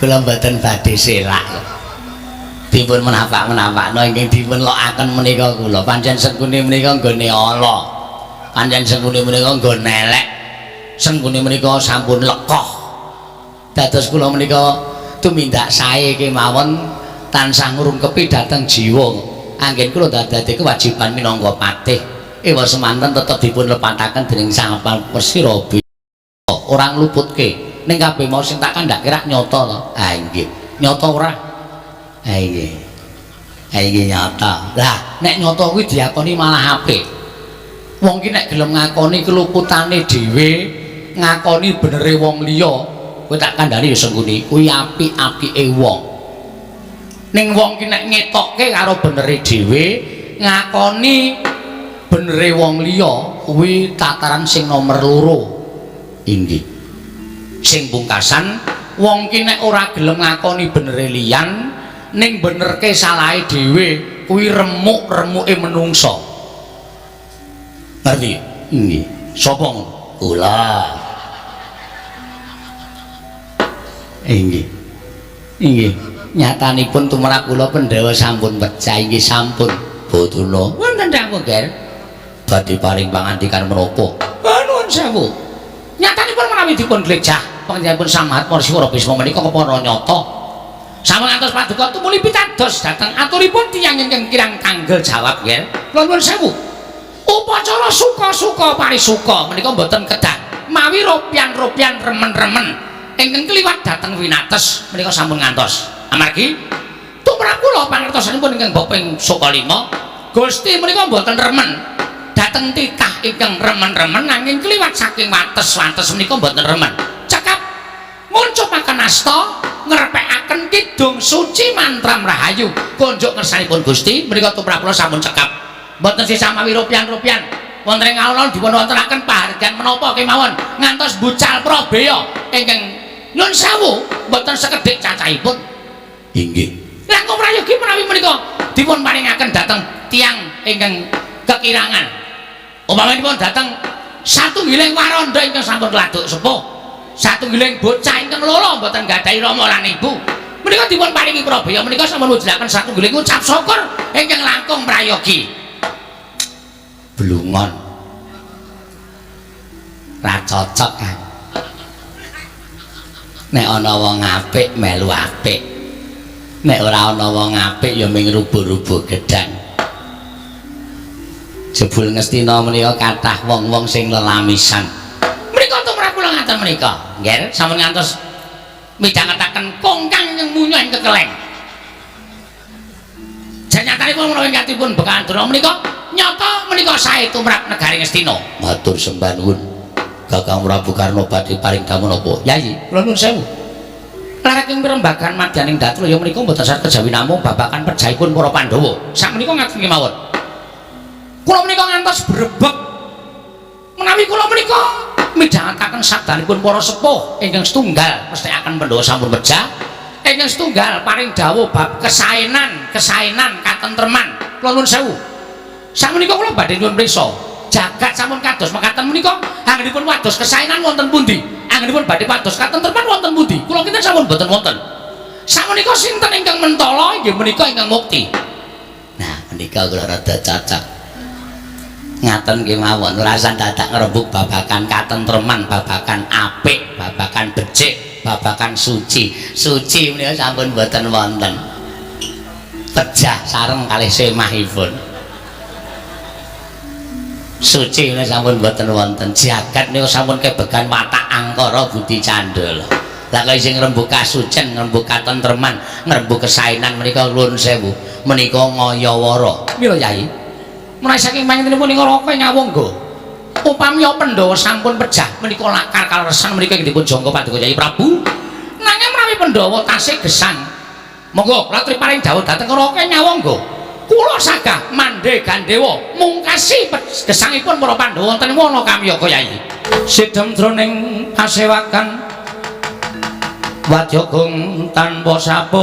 Kula mboten badhe selak. Dipun menapak-menapakno ingkang dipun lokaken menika kula. Pancen sengkune menika nggone ala. Pancen sengkune menika nggone elek. Sengkune menika sampun lekoh. Dados kula menika tumindak sae kemawon tansah ngrungkepi dhateng jiwa. Anggen kula dadi kewajiban minangka patih. Ewa semanten tetep dipun lepataken dening Sang Persira ora ngluputke. Ning kabeh mau sing tak kandhake rak nyata to. Ha nggih. Nyata ora? Ha nggih. Ha nggih nyata. Lah nek nyata kuwi diakoni malah apik. Wong ki nek gelem ngakoni keluputane dhewe, ngakoni benere wong liya, kowe tak kandhani ya sengkuni, kuwi apik-apike wong. Ning wong ki nek ngetokke karo benere dhewe, ngakoni benere wong liya, kuwi tataran sing nomor loro. Inggih. Sing pungkasan, wong ki nek ora gelem ngakoni benere liyan, ning benerke salahe dhewe, kuwi remuk-remuke menungsa. Ngerti? Nggih. Sapa ngono? Kula. Inggih. Inggih. Nyatanipun tumrap kula Pandhawa sampun pecah inggih sampun. Boduna. Wonten dawuh, Ger. Badhe paring pangandikan menapa? Nuwun sewu. Nyatanipun menawi dipun glejah panjenenganipun Sang Mahatma Siwara Bisma menika kepara nyata. Sampun ngantos paduka tumuli pitados dhateng aturipun tiyang ingkang kirang tanggel jawab, Ger. Nuwun sewu. Upacara suka-suka parisuka menika mboten kedah mawi ropian-ropian remen-remen ingkang kliwat dhateng winates menika sampun ngantos. Amargi tumrap kula pangertosanipun ingkang bab ping 5 Gusti menika mboten remen dhateng titah ingkang remen-remen nanging kliwat saking wates-wates menika mboten remen. Cekap nguncupaken asta ngrepekaken kidung suci mantra rahayu konjuk ngersanipun Gusti menika tumrap kula sampun cekap. Mboten sisa mawi rupian-rupian wonten ing alun-alun dipun wontenaken pahargyan menapa kemawon ngantos bucal Prabeya ingkang nyun sewu mboten sekedhik cacahipun. Inggih. Langkung prayogi menawi menika dipun paringaken dhateng tiyang ingkang kekirangan. Umpamanipun dhateng satunggiling waranda ingkang sampun laduk sepuh, satunggiling bocah ingkang loro mboten gadhahi rama lan ibu. Menika dipun paringi Prabeya menika sampun mujudaken satunggiling ucap syukur ingkang langkung prayogi. Blungon ra cocok kan nek ana wong apik melu apik, nek ora ana wong apik ya ming rubuh-rubuh gedang. Jebul Ngastina menika kathah wong-wong sing lelamisan menika tumrap kula ngaten menika nggih sampun ngantos midhangetaken kongkang yang munyuh kekeleng. Janyatanipun menawi katipun Bekandra menika nyata menika sae tumrap negari Ngastina. Matur sembah nuwun. Kakang Prabu Karna badhe paring damel napa? Yayi, kula nuwun sewu. Lareking pirembagan madyaning Datu ya menika mboten saged kejawi namung babakan perjaipun para Pandhawa. Sakmenika ngaten kemawon. Kula menika ngantos brebeg menawi kula menika midhangetaken sabdanipun para sepuh ingkang setunggal mestikaken Pandhawa sampun pejah, ingkang setunggal paring dawuh bab kesaenan katentreman. Kula nuwun sewu. Sakmenika kula badhe nyuwun priksa, jagat sampun kados mekaten menika anggenipun wados kesaenan wonten pundi? Anggenipun badhe pados katentreman wonten pundi? Kula kinten sampun boten wonten. Sakmenika sinten ingkang mentala inggih menika ingkang mukti. Nah, menika kula rada cacak. Ngaten kemawon rasan dadak ngrembug babakan katentreman, babakan apik, babakan becik, babakan suci menika sampun boten wonten. Pejah sareng kalih semahipun. Suci menika sampun boten wonten. Jagat niku sampun kebegan watak angkara budi candala. Lah kaya sing ngrembug kasucen, ngrembug katentreman, ngrembug kesaenan menika nuwun sewu. Menika ngayawara. Mila Yai. Menawi saking panjenenganipun ing Raka Nyawangga upami Pandhawa sampun pejah menika lakar kaleresan menika dipun jangka Paduka Yai Prabu nanging menawi Pandhawa tasih gesang monggo kula paring dawuh dhateng Raka Nyawangga kula sagah mandhe gandewa mungkasi gesangipun para Pandhawa wonten wana kamyaka Yai sidhem jroning pasewakan Wadyagung tanpa sapawa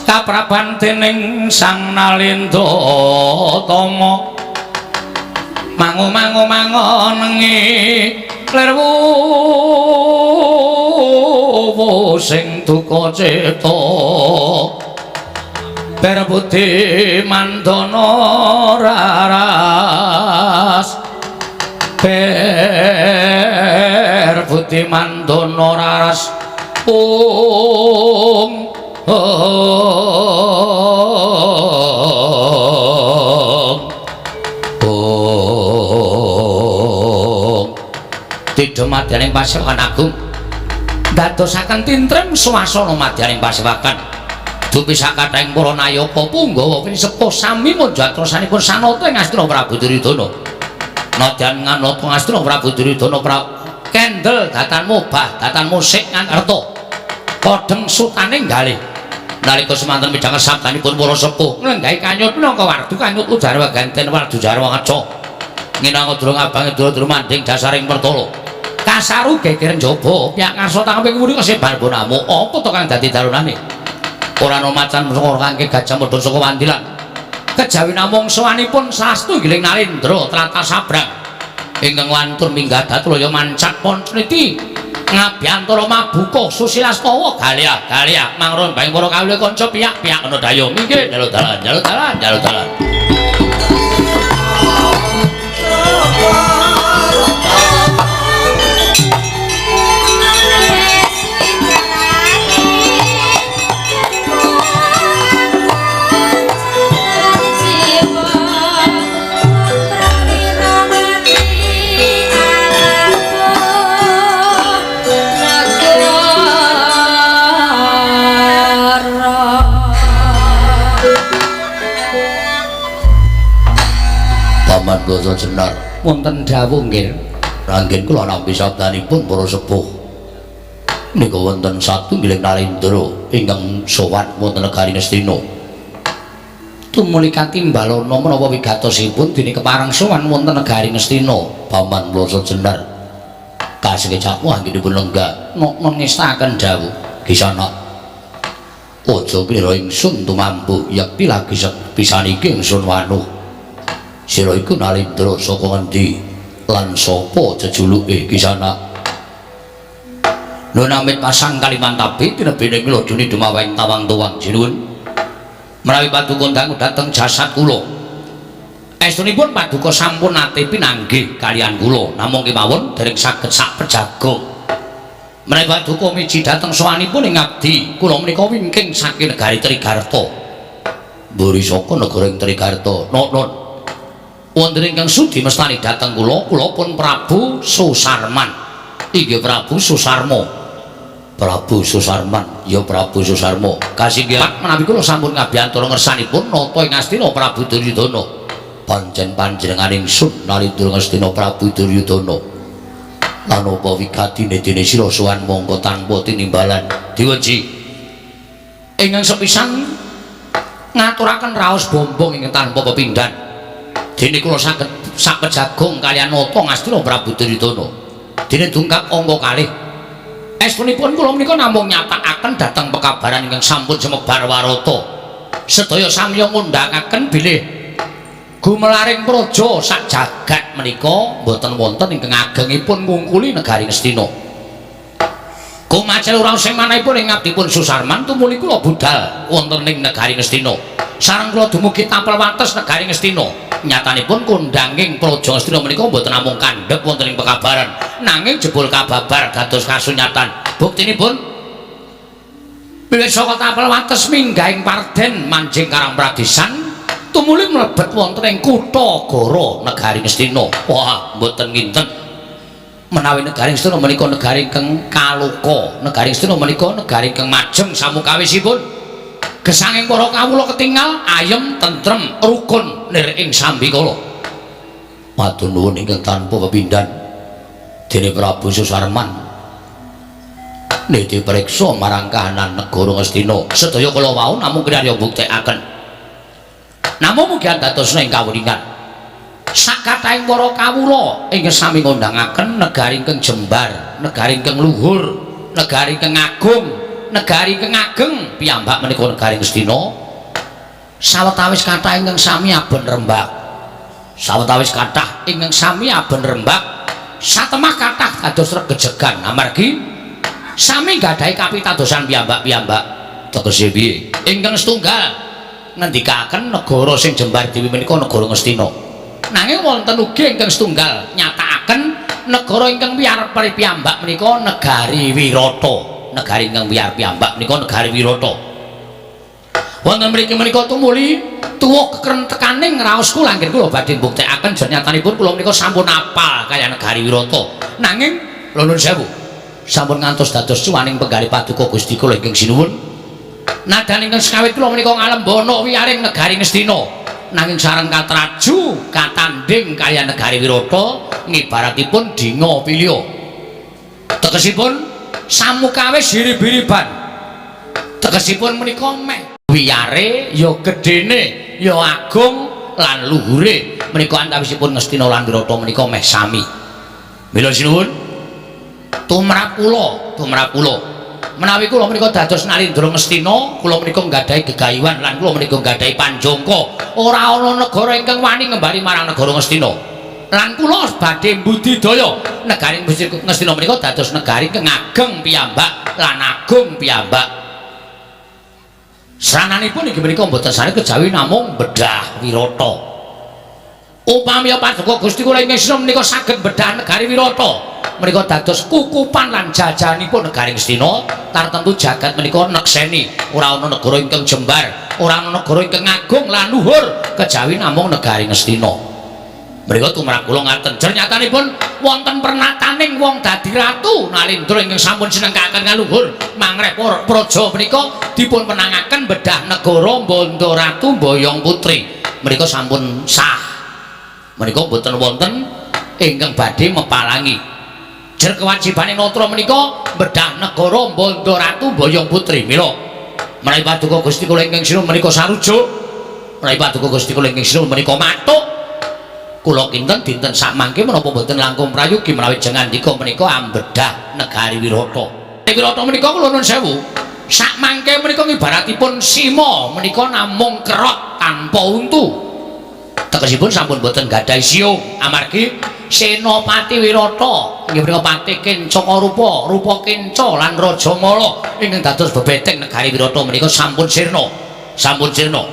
kapraban dening Sang Nalendra Tama mangu-mangu-mangonengi lerwu sing duka cita berbudi mandana raras berbudi mandana raras Tidha madyaning pasewakan agung dadosaken tintrem swasana madyaning pasewakan dupi sakathahing para nayaka punggawa sepuh sami munjatrosanipun sanata ing Astina Prabu Duryudana nadyan nganata Astina Prabu Duryudana kendel datan mubah datan musik ngantarta kodheng sutaning galih nalika semanten midhang sabdanipun para sepuh nglenggahi kanyut minangka wardu kanyut ujarwa ganten wardu jarwa ngaca nginangka durung abange dulur manding dasaring pertala kasaru geger njaba pihak ngarsa tangkeping muri kesebar bonamu apa to kang dadi darunane ora ana macan saka kangge gajah medhun saka wandilan kejawi namung sawanipun sastu giling Nalendra trata sabrang ingkang wantun minggah datulaya mancat Pancniti ngabyantara mabuka susilastawa galia mangron baing para kawula kanca pihak-pihak ana daya minggih dalu dalan Paman Basa Jenar wonten dawuh nggih ranggen kula nampi sabdanipun para sepuh menika wonten satunggiling Nalendra ingkang sowan wonten negari Ngastina tumuli katimbalana menapa wigatosipun dene kepareng sowan wonten negari Ngastina Paman Basa Jenar kasengkecapmu anggenipun lenggah non ngestaken dawuh kisana aja kira ingsun tumampu yekti lagi pisaniki ingsun wanuh sira iku Nalendra saka ngendi lan sapa jejuluke kisana lho namit pasang Kalimantabi tinebening lodune dumaweng tawang tuwang jinuwun menawi paduka dangu dhateng jasad kula estunipun paduka sampun nate pinanggih kaliyan kula namung kemawon dereng saged sak pejago menawi paduka miji dhateng sawanipun ing abdi kula menika wingking saking negari Trigarta mburi saka negara Trigarta non wonten ingkang sudi mestani dhateng kula pun Prabu Susarman. Inggih Prabu Susarmo. Prabu Susarman, ya Prabu Susarmo. Kasinggihan menawi kula sampun ngabiyantura ngersanipun nata ing Astina Prabu Duryudana. Pancen panjenengan ingsun nalindra Astina Prabu Duryudana. Lan apa wigatine dene sira sowan mongko tanpa tinimbalan diweji. Ingkang sepisan ngaturaken raos bombong ingkang tanpa pepindhan. Dene kula saged sapejagung kaliyan nata Astina Prabu Duryudana. Dene dungkap angka kalih. Estunipun kula menika namung nyatakaken dhateng pekabaran ingkang sampun semebar warata. Sedaya samiya ngundhangaken bilih gumelaring praja sak jagat menika boten wonten ingkang agengipun ngungkuli negari Ngastina. Kumacel ora sing manahipun ing ngabdipun Susarman tumuli kula budal wonten ing negari Ngastina. Sareng kula dumugi tapel wates negari Ngastina. Nyatanipun kondhanging praja Ngastina menika boten namung kandhep wonten ing pekabaran, nanging jebul kababar dados kasunyatan. Buktinipun bilih saka tapel wates minggahing Parden manjing Karang Pradesan tumuli mlebet wonten ing kutha Goro negari Ngastina. Wah, mboten nginten menawi negari Ngastina menika negari ingkang kaluka, negari Ngastina menika negari ingkang majeng samukawisipun. Gesanging para kawula ketingal ayem tentrem rukun lir ing sambikala. Matur nuwun ingkang tanpa pepindhan dene Prabu Susarman niti priksa marang kahanan negara Ngastina. Sedaya kala wau namung kinarya buktekaken. Namung mugi dados ing kawuningan sakatahing para kawula ingkang sami ngundhangaken negari ingkang jembar, negari ingkang luhur, negari ingkang agung, negari ingkang ageng piyambak menika negari Ngastina. Sawetawis kathah ingkang sami aben rembag. Sawetawis kathah ingkang sami aben rembag. Satemah kathah dados regejegan amargi sami gadhahi kapitadosan piyambak-piyambak. Tegese piye? Ingkang setunggal ngendikaken negara sing jembar dewi menika negara Ngastina. Nanging wonten ugi ingkang setunggal nyatakaken negara ingkang wiyar piyambak menika negari Wirata. Negari ingkang wiyar piyambak menika negari Wirata. Wonten mriki menika tumuli tuwuh kekrentekaning raos kula anggen kula badhe mbuktekaken jenyatanipun kula menika sampun apal kaya negari Wirata. Nanging nuwun sewu sampun ngantos dados cuwaning penggalih paduka Gusti kula ingkang sinuwun. Nadan ingkang sekawit kula menika ngalembana wiyaring negari Ngastina. Nanging sareng katraju katanding kaya negari Wirata ngibaratipun dinga pilya. Tegesipun samukawis hirib-hiriban. Tegesipun menika meh wiyare ya gedene ya agung lan luhure menika antawisipun Ngastina lan Wirata menika meh sami. Mila sinuwun tumrap kula menawi kula menika dados nalindra Ngastina kula menika nggadahi gegayuhan lan kula menika nggadahi panjangka ora ana negara ingkang wani ngembari marang negara Ngastina. Lan kula badhe mbudidaya negari Ngastina menika dados negari ingkang ageng piyambak lan agung piyambak. Srananipun inggih menika mboten sare kejawi namung bedah Wirata. Upami paduka Gusti kula ing Ngastina menika saged bedah negari Wirata, menika dados kukupan lan jajanipun negari Ngastina, tartemtu jagat menika nekseni ora ana negara ingkang jembar, ora ana negara ingkang agung lan luhur kejawi namung negari Ngastina. Menika tumrap kula ngaten jenyatanipun wonten pernataning wong dadi ratu nalindra ingkang sampun sinengkaken kaluhur mangreh praja menika dipun penangaken bedah negara Banda Ratu Boyong Putri. Menika sampun sah. Menika boten wonten ingkang badhe mepalangi. Jer kewajibane natra menika bedah negara Banda Ratu Boyong Putri. Mila menawi paduka Gusti kula ingkang sinuwun menika sarujuk, menawi paduka Gusti kula ingkang sinuwun menika matuk, kula kinten dinten sak mangke menapa boten langkung prayogi menawi jengandika menika ambedah negari Wirata. Wirata menika kula nuwun sewu, sak mangke menika ngibaratipun sima menika namung kerot tanpa untu. Tegesipun sampun boten gadhahi siung amargi Senopati Wirata inggih menika pati Kencaka rupa, rupa Kenca lan Raja Mala ingkang dados bebeteng negari Wirata menika sampun sirna. Sampun sirna.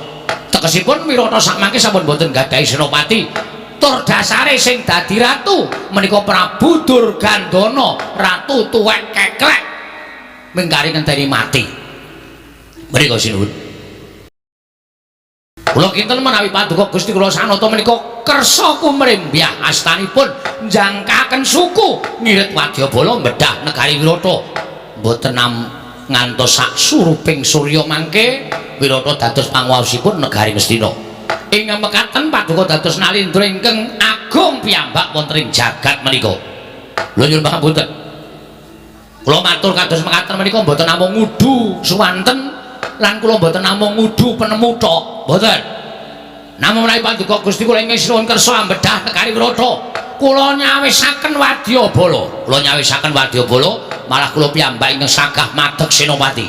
Tegesipun Wirata sak mangke sampun boten gadhahi senopati. Tur dasare sing dadi ratu menika Prabu Durgandana, ratu tuwek keklek mingkari ngenteni mati. Mriko sinuwun. Kula kinten menawi paduka Gusti kula sanata menika kersa kumrembyah astanipun njangkaken suku ngirit Wadyabala mbedhah negari Wirata mboten ngantos sak suruping surya mangke Wirata dados panguwasipun negari Ngastina ing mekaten paduka dados nalindra ingkang agung piyambak wonten ing jagat menika lho nyuwun pangapunten kula matur kados mekaten menika mboten namung ngudu suwanten lan kula mboten namung ngudu penemu tok mboten namung menawi paduka Gusti kula ingkang sinuwun kersa mbedhah negari Wirata kula nyawisaken Wadyabala malah kula piyambak ingkang sagah madeg senopati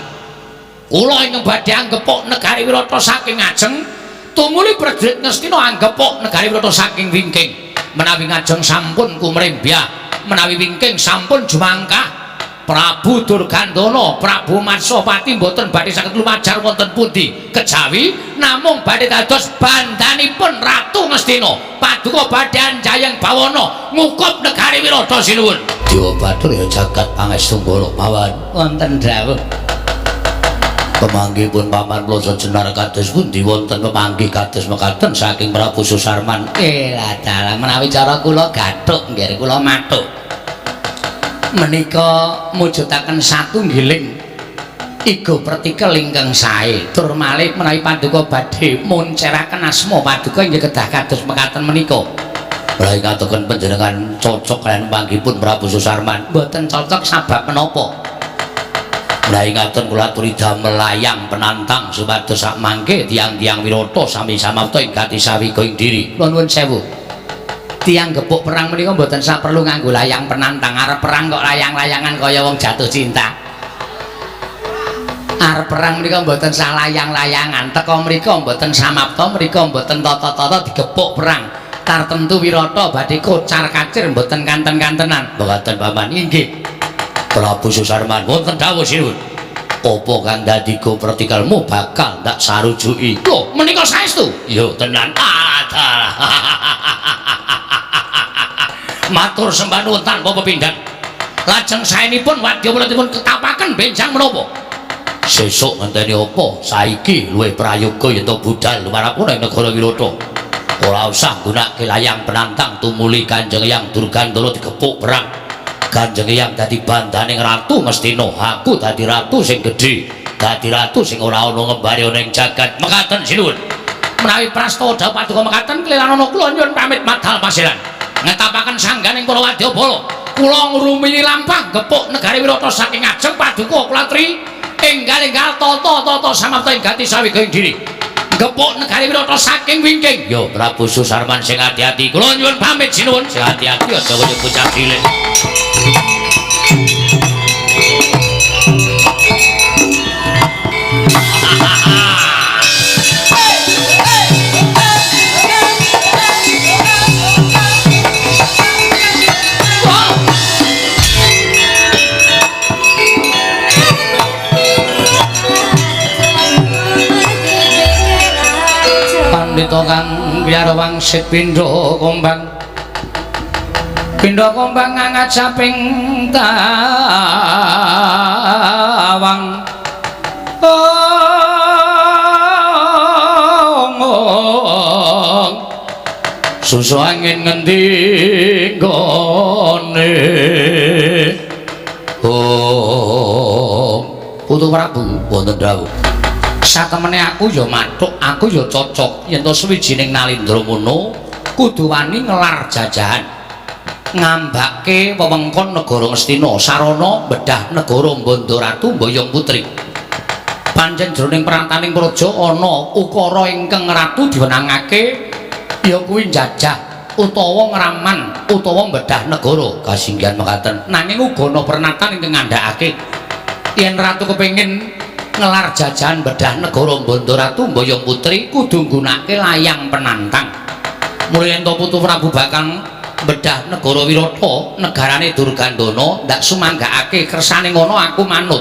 kula ingkang badhe anggepuk negari Wirata saking ngajeng tumuli prajurit Ngastina anggepuk negari Wirata saking wingking menawi ngajeng sampun kumrembyah menawi wingking sampun jumangkah Prabu Durgandana, Prabu Matsapati mboten badhe saged lumajar wonten pundi kejawi namung badhe dados bandanipun Ratu Ngastina. Paduka badhe anjayeng bawana ngukup negari Wirata sinuwun. Dewa Bathara ya jagat pangestumbala mawon wonten dawuh. Pamanggihipun paman kula sejenar kados pundi wonten pamanggih kados mekaten saking Prabu Susarman. Lah dalah menawi cara kula gathuk nggih kula mathuk. Menika mujudaken satunggiling iga pertikel ingkang sae tur malih menawi paduka badhe munceraken asma paduka inggih kedah kados mekaten menika menawi katoken panjenengan cocok kaliyan panggihipun Prabu Susarman mboten cocok sabab menapa menawi ngaten kula aturi damel layang penantang supados sak mangke tiyang-tiyang Wirata sami samapta ing gati sawiga ing diri kula nuwun sewu tiang gepuk perang menika mboten sak perlu nganggo layang penantang arep perang kok layang-layangan kaya wong jatuh cinta arep perang menika mboten sak layang-layangan teka mrika mboten samapta mrika mboten tata-tata digepuk perang tartemtu Wirata badhe kocar kacir mboten kanten-kantenan mboten paman inggih Prabu Susarman wonten dawuh sinuwun apa kang dadi go pertikelmu bakal ndak sarujuki lho menika saestu yo tenan matur sembah nuwun tanpa pepindhan lajeng saenipun Wadyabala dipun ketapaken benjang menapa sesuk ngenteni apa saiki luwih prayoga yen to budal lumarapun ing negara Wirata ora usah gunake layang penantang tumuli Kanjeng Hyang Durgandana digepuk perang Kanjeng Hyang dadi bandaning Ratu Ngastina aku dadi ratu sing gedhe dadi ratu sing ora ana ngembare ana ing jagat mekaten sinuwun menawi prastoda paduka mekaten kelirana kula nyuwun pamit madhal pasiran ngetapaken sangganing para Wadyabala kula ngrumiyini lampah gepuk negari Wirata saking ajeng paduka kula aturi enggal-enggal tata-tata samapta ing gati sawiga ing diri gepuk negari Wirata saking wingking yo Prabu Susarman sing ati-ati kula nyuwun pamit sinuwun sing ati-ati aja kaya bocah cilik Pandhita kang wiyar wangsit pindha kombang ngangajaping tawang susu angin ngendi gone Putu Prabu wonten dawuh satemene aku ya mathuk aku ya cocok yen to suwijining nalindra mono kudu wani ngelar jajahan ngambake wewengkon negara Ngastina sarana bedah negara Bandharatu Mboyong Putri pancen jroning prantaning praja ana ukara ingkang ratu diwenangake ya kuwi njajah utawa ngraman utawa bedah negara kasinggihan mekaten nanging uga ana pernatan ingkang ngandhakake yen ratu kepengin ngelar jajahan bedah negara Bandharatu Mboyong Putri kudu nggunakake layang penantang mulih ento Putu Prabu bakal bedah negara Wirata negarane Durgandana ndak sumanggakake kersane ngono aku manut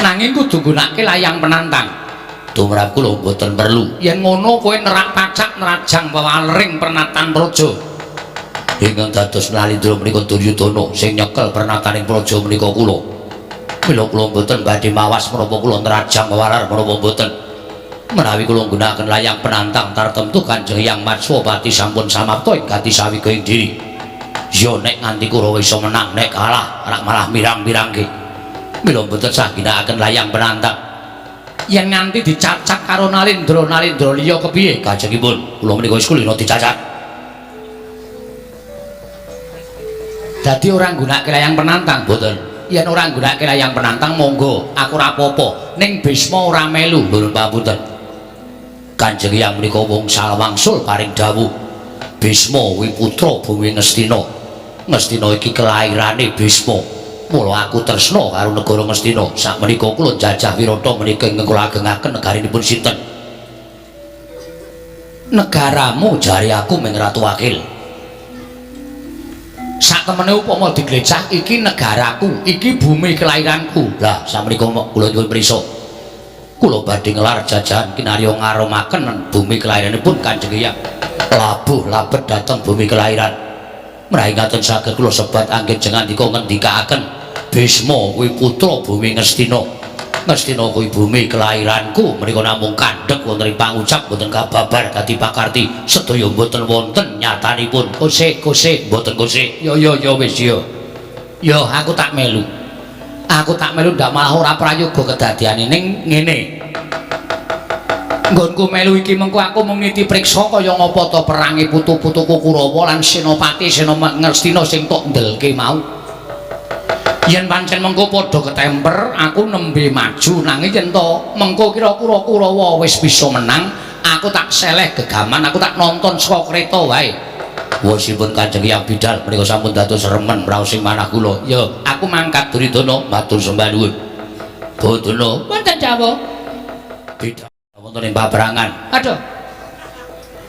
nanging kudu nggunakake layang penantang tumrap kula mboten perlu yen ngono kowe nerak pacak nerajang pawalering pernatan praja ingkang dados nalindra menika Duryudana sing nyekel pernataning praja menika kula mila kula mboten badhe mawas menapa kula nerajang walar menapa mboten menawi kula nggunakaken layang penantang tartemtu Kanjeng Hyang Matswapati sampun samapta ing gati sawiga ing diri. Yo nek nganti Kurawa iso menang, nek kalah rak malah mirang-mirangke. Mila mboten sah ginakaken layang penantang. Yen nganti dicacat karo Nalindra liya kepiye kajengipun? Kula menika wis kulino dicacat. Dadi ora nggunakake layang penantang mboten. Yen ora nggunakake layang penantang monggo, aku ora apa-apa. Ning Bisma ora melu, nuwun pamunten. Kanjeng Hyang menika wangsul wangsul paring dawuh. Bisma kuwi putra Bumi Ngastina. Ngastina iki kelairane Bisma. Mula aku tresna karo negara Ngastina. Sakmenika kula jajah Wirata menika ingkang kula agengaken negarinipun sinten? Negaramu jari aku ming Ratu Wakil. Sak temene upama diglecah iki negaraku, iki bumi kelairanku. Lah sakmenika kula nyuwun prisa. Kula badhe ngelar jajahan kinarya ngaromaken bumi kelairanipun Kanjeng Hyang. Labuh labet dhateng bumi kelairan. Menawi ngaten saged kula sebat anggenjengan dika ngendikaaken Bisma kuwi putra Bumi Ngastina. Ngastina kuwi bumi kelairanku, menika namung kandhek wonten ing pangucap boten kababar dadi pakarti sedaya boten wonten nyatanipun. Kosik boten kosik. Ya wis ya. Ya aku tak melu. Aku tak melu ndak malah ora prayoga kedadiane ning ngene. Nggonku melu iki mengko aku mung niti priksa kaya ngapa ta perange putu-putuku Kurawa lan Senopati Ngastina sing tok ndelke mau. Yen pancen mengko padha ketemper aku nembe maju nanging yen to mengko kira-kira Kurawa wis bisa menang, aku tak seleh gegaman, aku tak nonton saka kreta wae. Wosipun Kanjeng Hyang Bidal menika sampun dados remen raos sing manah kula. Ya, aku mangkat Duryudana matur sembah nuwun. Bodana, wonten dawuh. Bidal wonten ing paberangan. Aduh.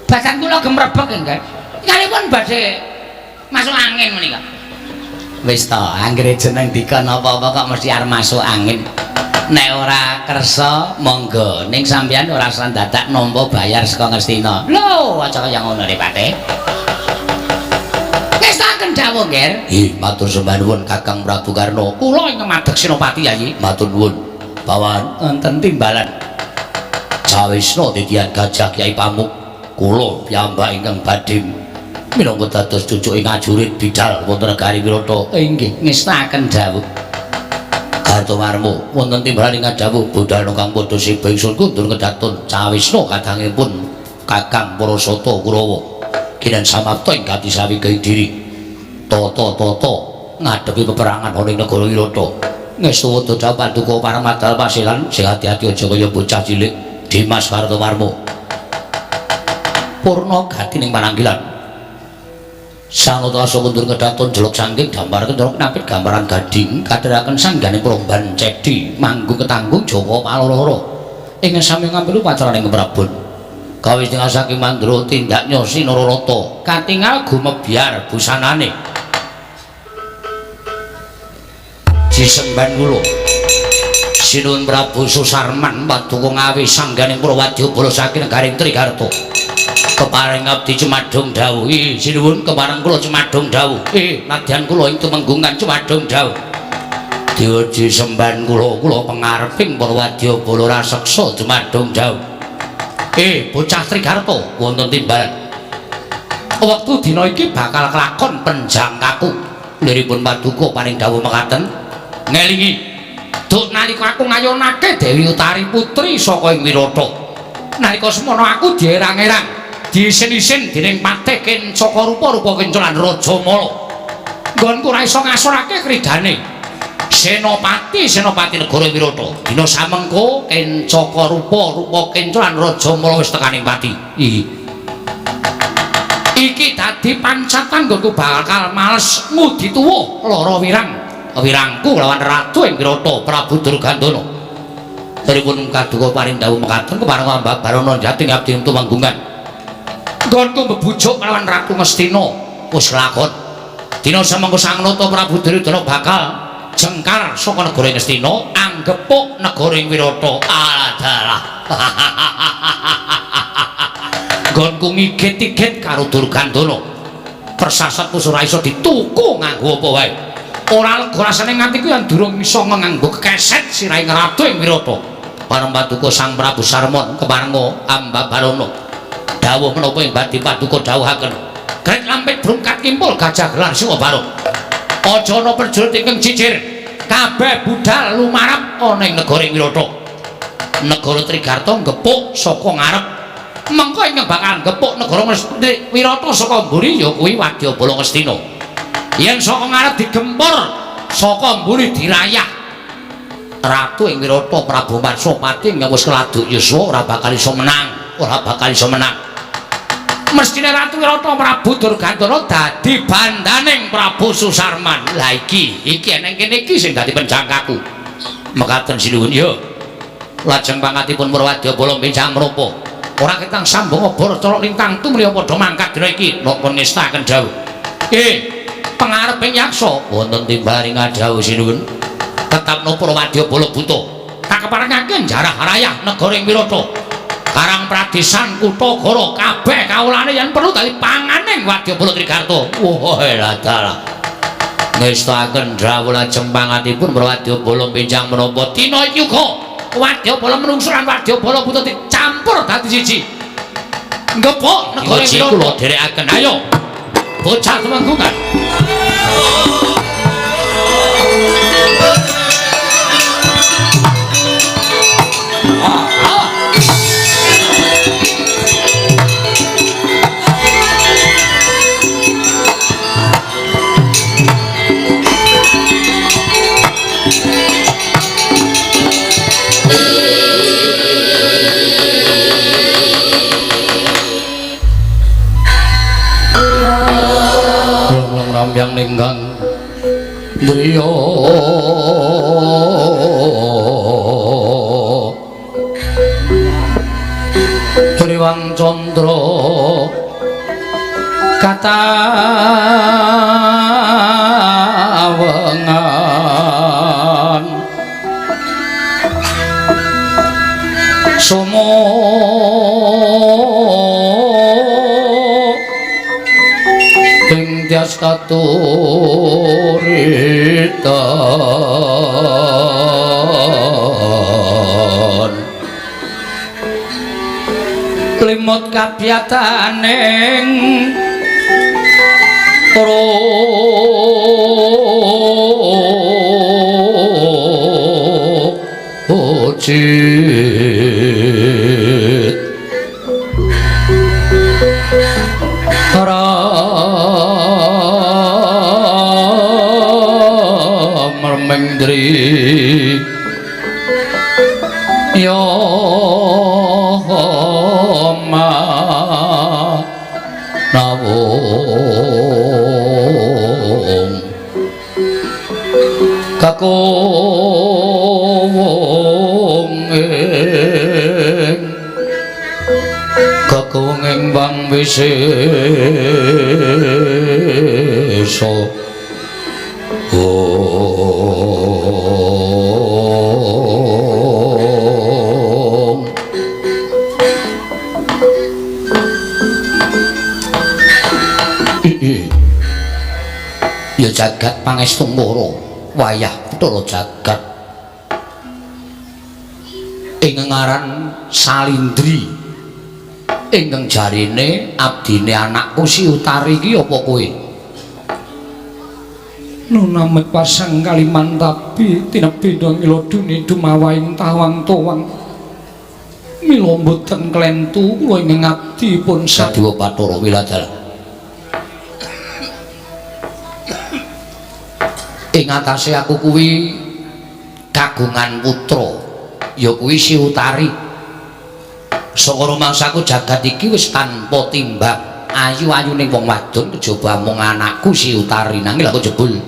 Badan kula gemrebek nggih. Kalipun badhe masuk angin menika. Wis to, anggere jeneng dikon apa-apa kok mesti arep masuk angin. Nek ora kersa monggo, ning sampeyan ora usah dadak nampa bayar saka Ngastina. Lho, aja kaya ngono rek Pate. Wis tak kendhawuh, Nger. Matur sembah nuwun Kakang Prabu Karna. Kula ing madheg Senopati Yayi. Matur nuwun. Bawan wonten timbalan. Jawisna titian Gajah Kyai Pamuk. Kula piyambak ingkang badhe minangka dados cucuke ngajurit Bidal wonten negari Wirata. Inggih, ngestaken dawuh. Kartomarmo wonten timbalan ingkang dawuh budal ingkang padha sibah ingsun kundur kedatun Cawisna kadangipun Kakang Parasata Kurawa. Kinan samapta ing gati sawiga diri. Tata ngadepi peperangan ana ing negara Wirata. Ngestu wedha paduka Paramadal Pasilan sing ati-ati aja kaya bocah cilik. Dimas Kartomarmo. Purna gati ning pananggilan. Sangotosa kundur kedatun jeluk sangking gambar kendorok napit gambaran gading kaderaken sanggane Promban Cedi manggung ketanggung Jawa Paloro ingin sami ngambil pacaraning Prabon kawis dengan saking mandro tindak nyosi Nararata katingal gumebyar busanane jisemban kula sinuwun Prabu Susarman paduka ngawi sanggane Prawadya bala saking negaring Trigarta kepareng abdi Cemadung dawuh. Sinuwun kepareng kula Cemadung dawuh. Nadyan kula ing tumenggungan Cemadung dawuh. Diuji semban kula pengareping Prawadya bala raseksa Cemadung dawuh. Bocah Trigarta wonten timbalan. Wektu dina iki bakal kelakon penjangkaku. Liripun paduka paring dawuh mekaten. Ngelingi. Duk nalika aku ngayonake Dewi Utari putri saka ing Wirata. Nalika semono aku dierang-erang. Diisin-isin dening Patih Kencaka rupa Kencalan Rajamala. Nggonku ora iso ngasorake kridane. Senopati negara Wirata. Dina samengko Kencaka rupa Kencalan Rajamala wis tekaning pati. Iki dadi pancatan nggonku bakal males ngudi tuwa lara wirangku lawan ratu ing Wirata Prabu Durgandana. Deripun kaduka paring dawuh mekaten kepareng Mbak Barana Jati ngabdi tumanggungan. Nggonku mbebujuk kelawan Ratu Ngastina wis lakon. Dina samengko Sang Nata Prabu Duryudana bakal jengkar saka negara Ngastina anggepuk negara Wirata. Adalah. Nggonku ngigit-igit karo Durgandana. Persasatku ora iso dituku nganggo apa wae. Ora lega rasane nganti ku yen durung iso nganggo kekeset sirahe Ratu ing Wirata. Parang paduka Sang Prabu Sarmon keparenga ambabarono dawuh menapa ing badhe paduka dawuhaken Gret lampit brungkat kimpul gajah gelar Singa Barung aja ana prajurit ingkang jijir kabeh budal lumarap ana ing negara Wirata negara Trigarta gepuk saka ngarep mengko ingkang bakal gepuk negara Wirata saka mburi ya kuwi Wadyabala Ngastina yen saka ngarep digempur saka mburi dirayah Ratu ing Wirata Prabu Marsopati ingkang wis keladuk yuswa ora bakal iso menang mestine Ratu Wirata Prabu Durgandana dadi bandaning Prabu Susarman lah iki eneng kene iki sing dadi penjangkaku mekaten sinuwun ya lajeng pangkatipun Wadyabala benjang menapa ora ketang sambung obor cara lintang tumrih padha mangkat dina iki napa ngestaken dawuh pangareping yaksa wonten timbaring dawuh sinuwun tetap napa Wadyabala buta tak keparengaken jarah rayah negara ing Wirata Karang Pradesan kutha goro kabeh kawulane yen perlu dadi panganing Wadyabala Trigarta wah latala ngestaken dawuh lajeng pangatipun Wadyabala benjang menapa dina yuga Wadyabala menungso lan Wadyabala buta dicampur dadi siji ngepuk negara ing Wirata kula dherekaken ayo bocah temenggungan yang ninggang driya Triwang Candra katawengan sumo tias katuritan limut kabiyataning rojit Mendri yo ma nawung kakung ing bang wisesa ya jagat pangestung mara wayah Bathara Jagat ingkang aran Salindri ingkang jarine abdine anakku Si Utari iki apa kowe
Nunamet pasang Kalimantabi tinepi ngiloduni dumawaing tawang towang mila mboten klentu kula ing abdi pun
Sadewa Bathara Wiladara ing atase aku kuwi kagungan putra ya kuwi Si Utari saka rumangsaku jagat iki wis tanpa timbang ayu-ayuning wong wadon kejaba mung anakku Si Utari nanging lha kok jebul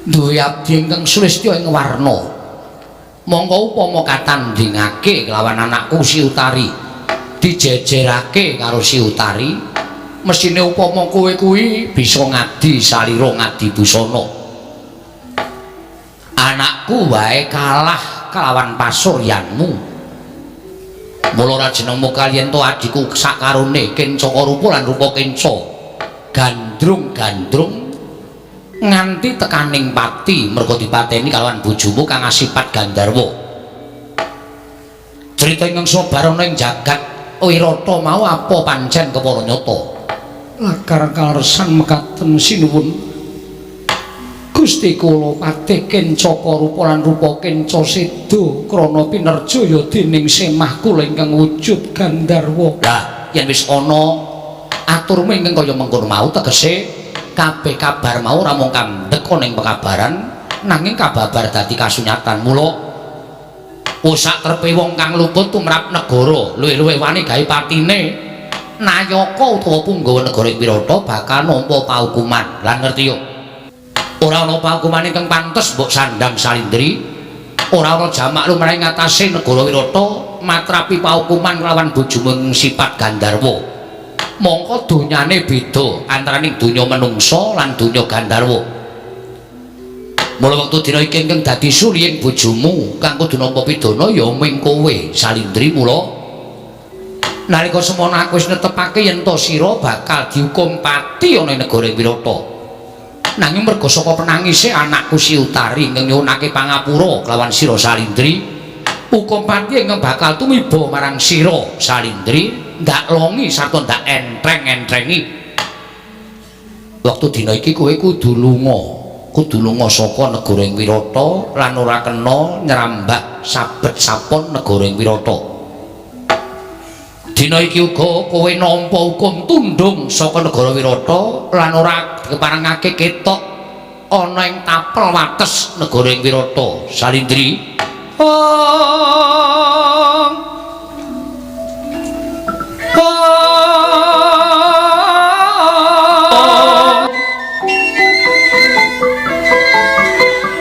duwe abdi ingkang sulistya ing warna mongko upama katandingake kelawan anakku Si Utari dijejerake karo Si Utari mesine upama kowe kuwi bisa ngadi salira ngadi busana anakku wae kalah kelawan pasuryanmu mula ora jenengmu kaliyan to adiku sakarone kenca rupa lan rupa kenca gandrung-gandrung nganti tekaning pati mergo dipateni kalawan bojomu kang asipat Gandharwa Crita ingkang sabarana ing jagat Wirata mau apa pancen kepara nyata?
Lakar kalersan mekaten sinuwun. Gusti kula patih kenca rupa lan rupa kenca seda krana pinerjaya dening semah kula ingkang wujud Gandharwa.
Lah, yen wis ana aturmu ingkang kaya mengkono mau tegese kabeh kabar mau ora mung kandhek ana ing pekabaran nanging kababar dadi kasunyatan. Mula usak trepe wong kang luput tumrap negara luwih-luwih wani gawe patine nayaka utawa punggawa negara Wirata bakal nampa paukuman. Lan ngerti yo? Ora ana paukuman ingkang pantes mbok sandang Salindri. Ora ana jamak lumrahing ngatasé negara Wirata matrapi paukuman lawan bojomu sifat Gandharwa. Mongko donyane beda antaraning donya menungsa lan donya Gandharwa. Mula wektu dina iki ingkang dadi suliying bojomu kang kudu nampa pidana ya mung kowe Salindri. Mula nalika semono aku wis netepake yen to sira bakal dihukum pati ana ing negara Wirata. Nanging merga saka penangise anakku Si Utari ingkang nyuwunake pangapura kelawan sira Salindri, hukum pati ingkang bakal tumiba marang sira Salindri ndak longi sarta ndak entreng-entrengi. Wektu dina iki kowe kudu lunga saka negara ing Wirata lan ora kena nyerambak sabet sapon negara ing Wirata. Dina iki uga kowe nampa hukum tundung saka negara Wirata lan ora keparengake ketok ana ing tapel wates negara ing Wirata Salindri.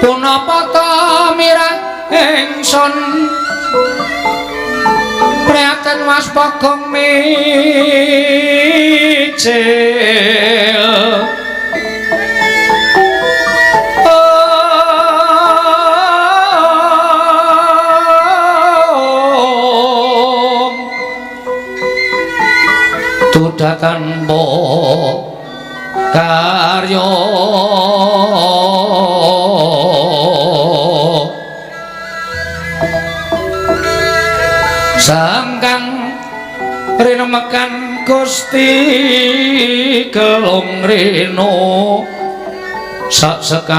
Punapa ta mirah ingsun prihatin Mas Bagong micil. Tudatan bo karya sangkang rinemekan Gusti kelong reno sak sekarnya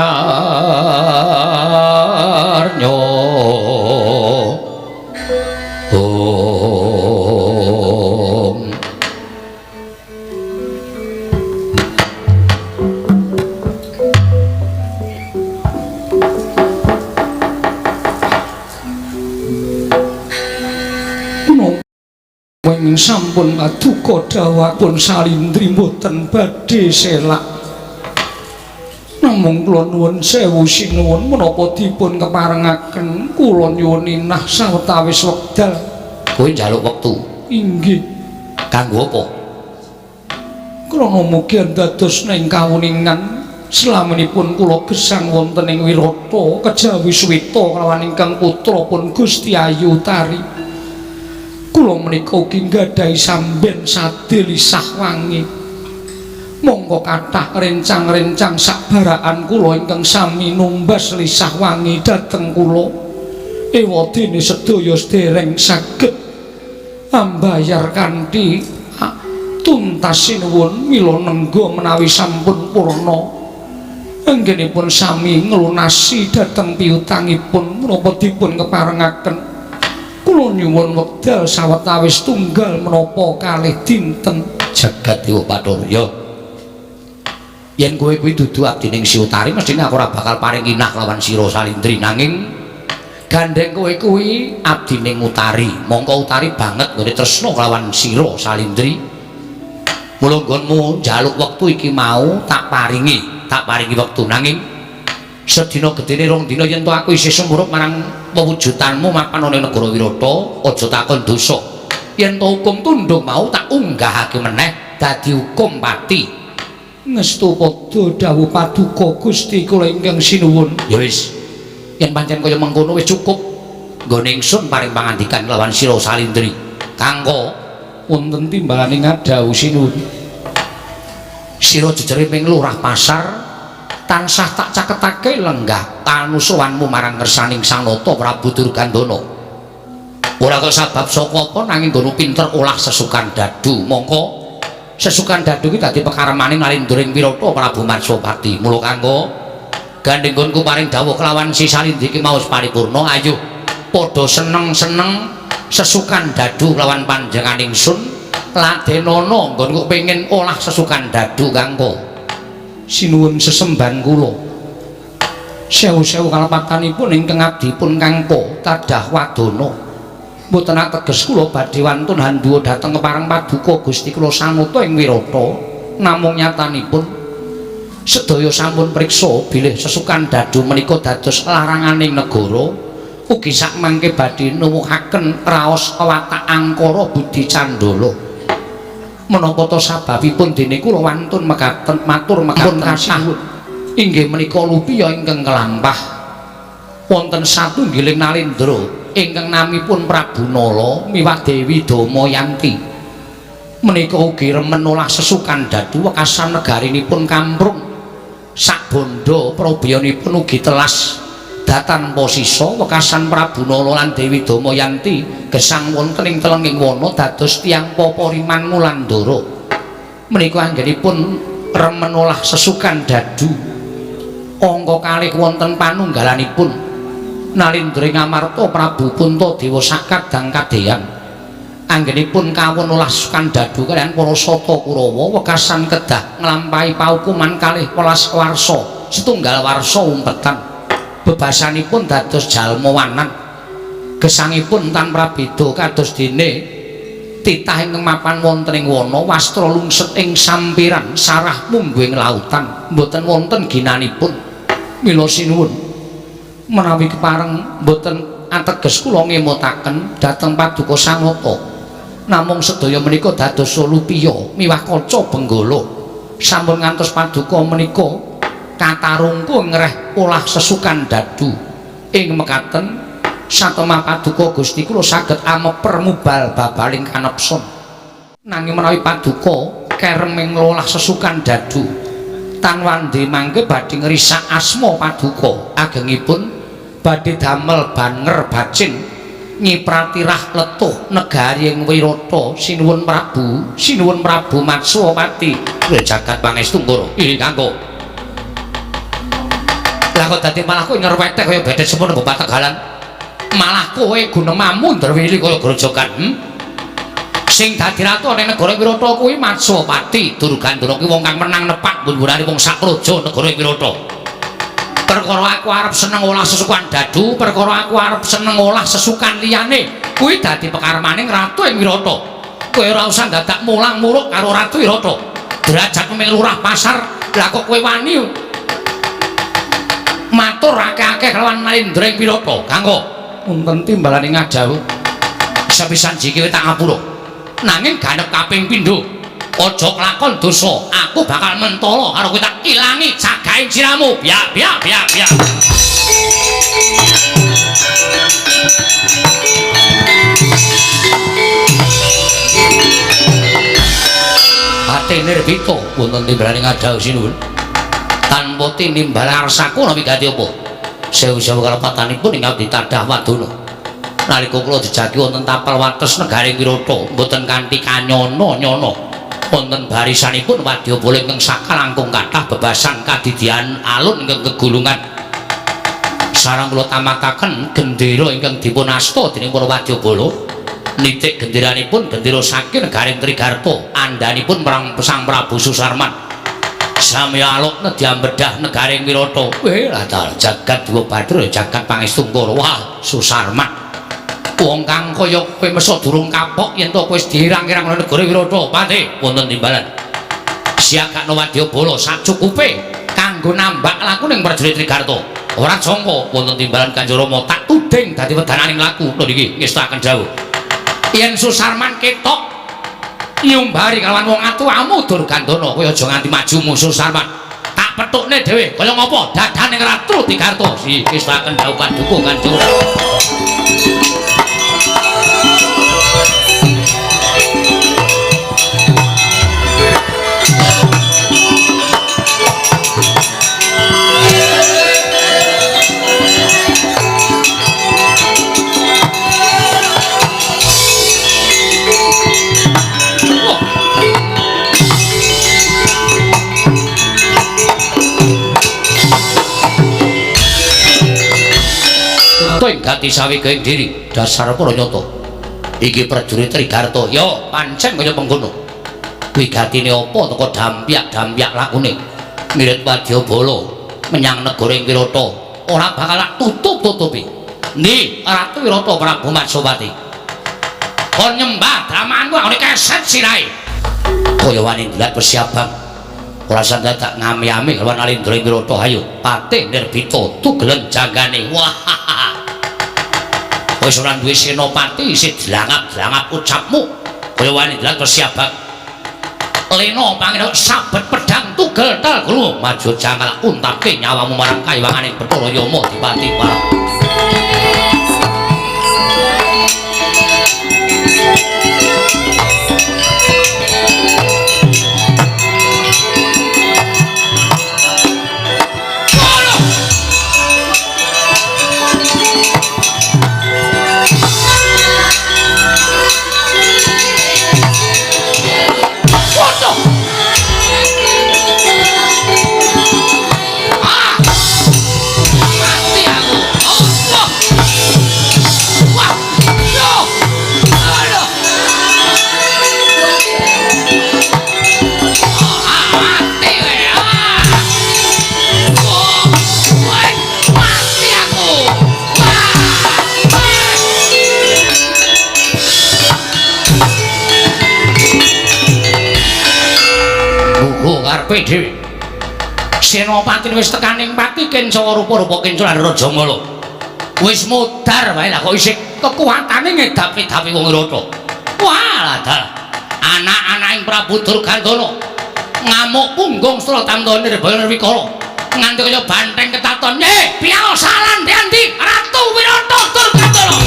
sampun paduka dawuhipun Salindri mboten badhe selak. Namung kula nuwun sewu sinuwun menapa dipun keparengaken kula nyuwun inah sawetawis wekdal.
Kowe njaluk wektu.
Inggih.
Kanggo apa?
Krana mugi dados ing kawuningan slaminipun kula gesang wonten ing Wirata kejawi suwita kelawan ingkang putrapun Gusti Ayu Utari. Kula menika ugi nggadahi samben sadé lisah wangi. Monggo kathah rencang-rencang sabarakan kula ingkang sami numbas lisah wangi dhateng kula. Ewadene sedaya sedereng saged ambayar kanthi tuntas sinuwun mila nengga menawi sampun purna. Anggenipun sami nglunasi dhateng piutangipun menapa dipun keparengaken. Kula nyuwun wekdal sawetawis tunggal menapa kalih dinten
jagat Dewa Bathara. Yen kowe kuwi dudu abdining Si Utari mestine aku ora bakal paring inah lawan sira Salindri, nanging gandeng kowe kuwi abdining Utari. Mongko Utari banget nggone tresna kelawan sira Salindri. Mula nggonmu njaluk wektu iki mau tak paringi wektu, nanging sedina gedene rong dina yen to aku isih sumurup marang pewujudanmu mapan ana negara Wirata, aja takon dosa. Yen to hukum tundung mau tak unggahake meneh dadi hukum pati.
Ngestu padha dawuh paduka Gusti kula ingkang sinuwun.
Ya wis. Yen pancen kaya mengkono wis cukup. Nggone ingsun paring pangandikan lawan sira Salindri. Kanggo
wonten timbalane ngadhawuh sinuwun.
Sira jejere ping Lurah Pasar tansah tak caketake lenggah kanusuwanmu marang ngersaning Sang Nata Prabu Durgandana. Ora kok sebab saka apa nanging nggono pinter olah sesukan dadu. Mongko sesukan dadu ki dadi pekaremaning Nalinduring Wirata Prabu Marsopati. Mula kanggo gandenggonku paring dawuh kelawan sisalindhi ki maos paripurna, ayo padha seneng-seneng sesukan dadu kelawan panjenenganing sun ladenana nggonku pengin olah sesukan dadu kanggo
sinuwun sesemban kula. Sewu-sewu kalepatanipun ingkang abdipun kangpo tadah wadana. Mboten ateges kula badhe wantun handhuwa dhateng kepareng paduka Gusti kula sanata ing Wirata. Namung nyatanipun sedaya sampun priksa bilih sesukan dadu menika dados laranganing negara. Ugi sak mangke badhe nuwuhaken raos watak angkara Budi Candala. Menapa ta sababipun dene kula wantun mekaten matur mekaten kathah inggih menika lupiya ingkang kelampah wonten satunggiling Nalindra ingkang namipun Prabu Nala miwah Dewi Damayanti. Menika ugi remen olah sesukan dadu wekasan negarinipun kamprung sak bondo prabayanipun ugi telas datan posisa wekasan Prabu Nala lan Dewi Damayanti gesang wonten ing telenging wana dados tiyang papariman Wulandara. Menika anggenipun remen olah sesukan dadu angka kalih wonten panunggalanipun Nalindring Amarta Prabu Puntadewa sakadang kadehan anggenipun kawon olah sesukan dadu kaliyan para sata Kurawa wekasan kedah nglampahi paukuman kalih welas warsa setunggal warsa umpetan. Bebasanipun dados jalma wanan gesangipun tanpa beda kados dene titah ingkang mapan wonten ing wana wastra lungset ing sampiran sarah mungguing lautan mboten wonten ginanipun. Mila sinuwun menawi kepareng mboten ateges kula ngemutaken dhateng paduka sangata namung sedaya menika dados lupiya miwah kaca benggala sampun ngantos paduka menika katarungku ngreh olah sesukan dadu ing mekaten satemah paduka Gusti kula saged ameper mubal babaling kanepson nanging menawi paduka kereming olah sesukan dadu tan wandhe mangke badhe ngrisak asma paduka agengipun badhe damel banger bacin nyipratirah letuh negari ing Wirata sinuwun Prabu Marsopati jagat pangestu Ngoro ing kanggo lah kok dadi malah kowe ngerwetek kaya bedet semono mbok Tegalan malah kowe gunemamu ndrewili kaya grojogan sing dadi ratu ning negara Wirata kuwi Marsopati Durgandana kuwi wong kang menang nepak mbunburane wong sak praja negara Wirata. Perkara aku arep seneng olah sesukan dadu, perkara aku arep seneng olah sesukan liyane kuwi dadi pekaremaning ratu ing Wirata. Kowe ora usah dadak mulang-muluk karo ratu Wirata. Derajatmu mung lurah pasar, lah kok kowe wani matur akeh-akeh kelawan Nalindring Wirata. Kanggo wonten timbalane ngajauh. Sepisan jiki tak ngapura. Nanging ganep kaping pindho aja kelakon dosa aku bakal mentala karo kowe tak ilangi jagaing siramu biak atene Rebito wonten timbalane ngajauh sinuwun tanpa tinimbal arsaku nami gati apa sewu-sewu kalepatanipun ing abdi tadah wadana nalika kula dijagi wonten tapel wates negaring Wirata mboten kanthi kanyana-nyana wonten barisanipun wadyabala ingkang sakal langkung kathah bebasan kadidyan alun ingkang kegulungan sareng kula tamataken gendera ingkang dipun asta dening para wadyabala nitik genderanipun gendera saking negaring Trigarta andhanipun marang Sang Prabu Susarman sami aluk nedya mbedah negaring Wirata lah jagat dua Badra jagat pangestu Ngoro wah Susarman wong kang kaya kowe mesa durung kapok yen to kowe wis dirang-irang ana negara Wirata Pati wonten timbalan siagakna wadyabala sacukupe kanggo nambak laku ning prajurit Trigarta ora jangka wonten timbalan Kanjeng Rama tak tuding dadi wedananing laku lho niki ngestaken dawuh yen Susarman ketok nyumbari kalawan wong atuamu Durgandana kowe aja nganti maju musuh Susarman tak petukne dhewe kaya ngapa dadaning Ratu Trigarta si ngestaken dawuh paduka Kanjeng
Kowe gati sawi kowe diri dasar Pranyata. Iki prajurit Trigarta ya pancen kaya pengkono. Wigatine apa teko dampyak-dampyak lakune miret Wadyabala menyang negara ing Wirata ora bakal tutup-tutupi. Ndi Ratu Wirata Prabu Matsopati. Kon nyembah dramaanku ngene keset sirahe. Kaya wani ndelat persiapan. Ora sandadak ngami-ami lawan Alendra ing Wirata ayo Patih Nirbita tugelen jagane. Wah. Wis ora duwe senopati isih dilangap-langap ucapmu. Kaya wani ndelat persiapan. Lena pangina sabet pedang tugel tel guru maju jangal untapke nyawamu marang kayiwanganing Bathara Yama Dipati Parang. Karepe dhewe senopati wis tekaning pati Kencawa rupa-rupa Kencawa Raja Mala wis mudhar wae lah kok isih kekuatane ngedapi-dapi wong Wirata. Walah dal anak-anak Prabu Durgandana ngamuk punggung Sura Tamtama Nirbaya Nirwikara nganti kaya banteng ketaton. Biasalan Deandi Ratu Wirata Durgandana.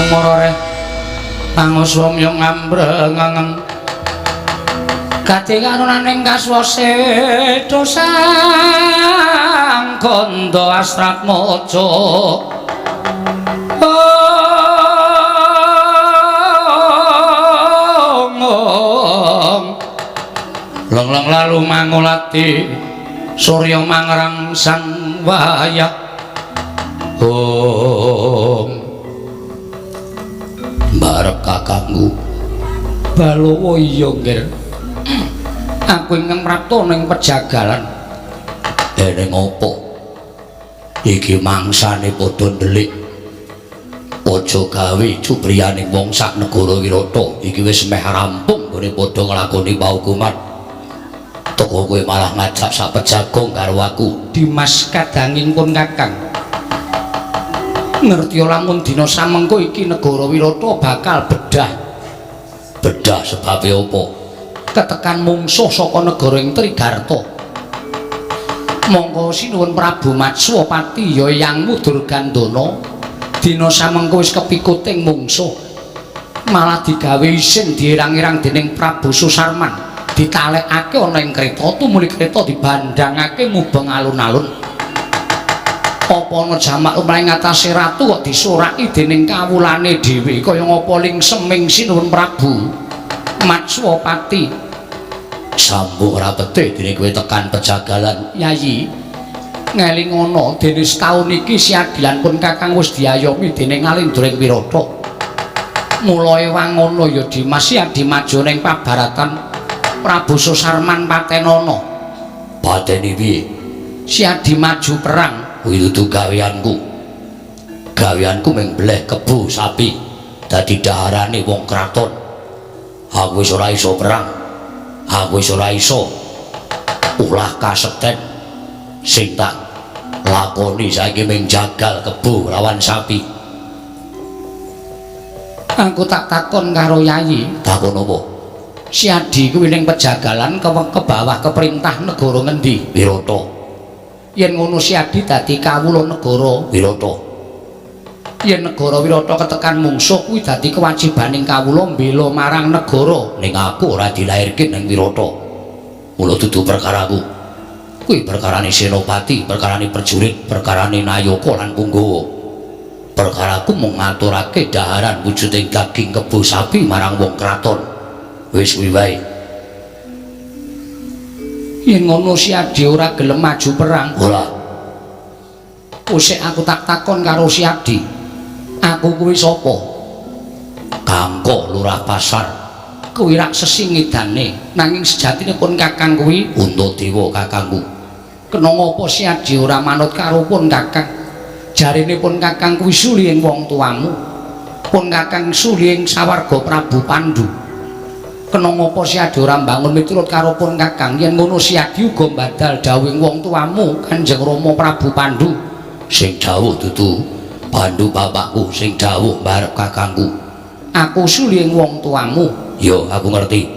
Morore panguswamya ngambrengeng katinganunaning kaswase dosang kanda Astratmaja long lalu mangulati surya mangrang sang wayah barep kakangku Balawa iya nggih aku ingkang prapta ning pejagalan ning apa iki mangsane padha ndelik aja gawe cubriyaning wong sak negara Wirata iki wis meh rampung gone padha nglakoni paukuman teko kowe malah ngajak sak pejagong karo aku. Dimas kadanging pun kakang ngerti lamun dina samengko iki negara Wirata bakal bedah sebabe apa ketekan mungsuh saka negara ing Trigarta monggo sinuwun Prabu Matsopati ya yangmu Durgandana dina samengko wis kepikuting mungsuh malah digawe isin dierang-irang dening Prabu Susarman ditalekake ana ing kreta tumuli kreta dibandhangake mubeng alun-alun. Apa ana jamak lumrahing ngatasé ratu kok disoraki dening kawulane dhewe kaya ngapa ling seming sinuwun Prabu Matsopati. Sambuh ora betih dene kowe tekan pejagalan Yayi. Ngelingono dene setahun iki siadilan pun kakang wis diayomi dening Alendra ing Wirata. Mulae wangono ya Dimas Siadi maju ning pabaratan Prabu Susarman Patenana. Pateni piye? Siadi maju perang. Kuwi dudu gaweanku mung bleh kebu sapi dadi daharane wong kraton. Aku wis ora iso perang, aku wis ora iso ulah kasekten sing tak lakoni saiki mung jagal kebu lawan sapi. Aku tak takon karo Yayi. Takon apa? Siadi kuwi ning pejagalan ke bawah keperintah negara ngendi? Wirata. Yen ngono Siadi dadi kawula negara Wirata. Yen negara Wirata ketekan mungsuh kuwi dadi kewajibaning kawula mbela marang negara. Ning aku ora dilairke ning Wirata. Mula dudu perkaraku. Kuwi perkarane senopati, perkarane prajurit, perkarane nayaka lan punggawa. Perkaraku mung ngaturake daharan wujuding daging kebo sapi marang wong kraton. Wis kuwi wae.
Yen ngono si Adi ora gelem maju perang.
Ora.
Pusik aku tak takon karo si Adi. Aku kuwi sapa?
Kangko Lurah Pasar.
Kuwi rak sesingidane, nanging sejatine pun Kakang kuwi
Untadewa kakangku.
kena ngapa si Adi ora manut karo pun Kakang? Jarine pun Kakang kuwi suli ing wong tuamu. Pun Kakang suli ing sawarga Prabu Pandhu. Kena ngapa si Adi ora mbangun miturut karo pun Kakang? Yen ngono si Adi uga badal dawuh wong tuamu Kanjeng Rama Prabu Pandhu.
Sing dawuh dudu Pandhu bapakku, sing dawuh mbarep kakangku.
Aku suli ing wong tuamu.
Yo, aku ngerti.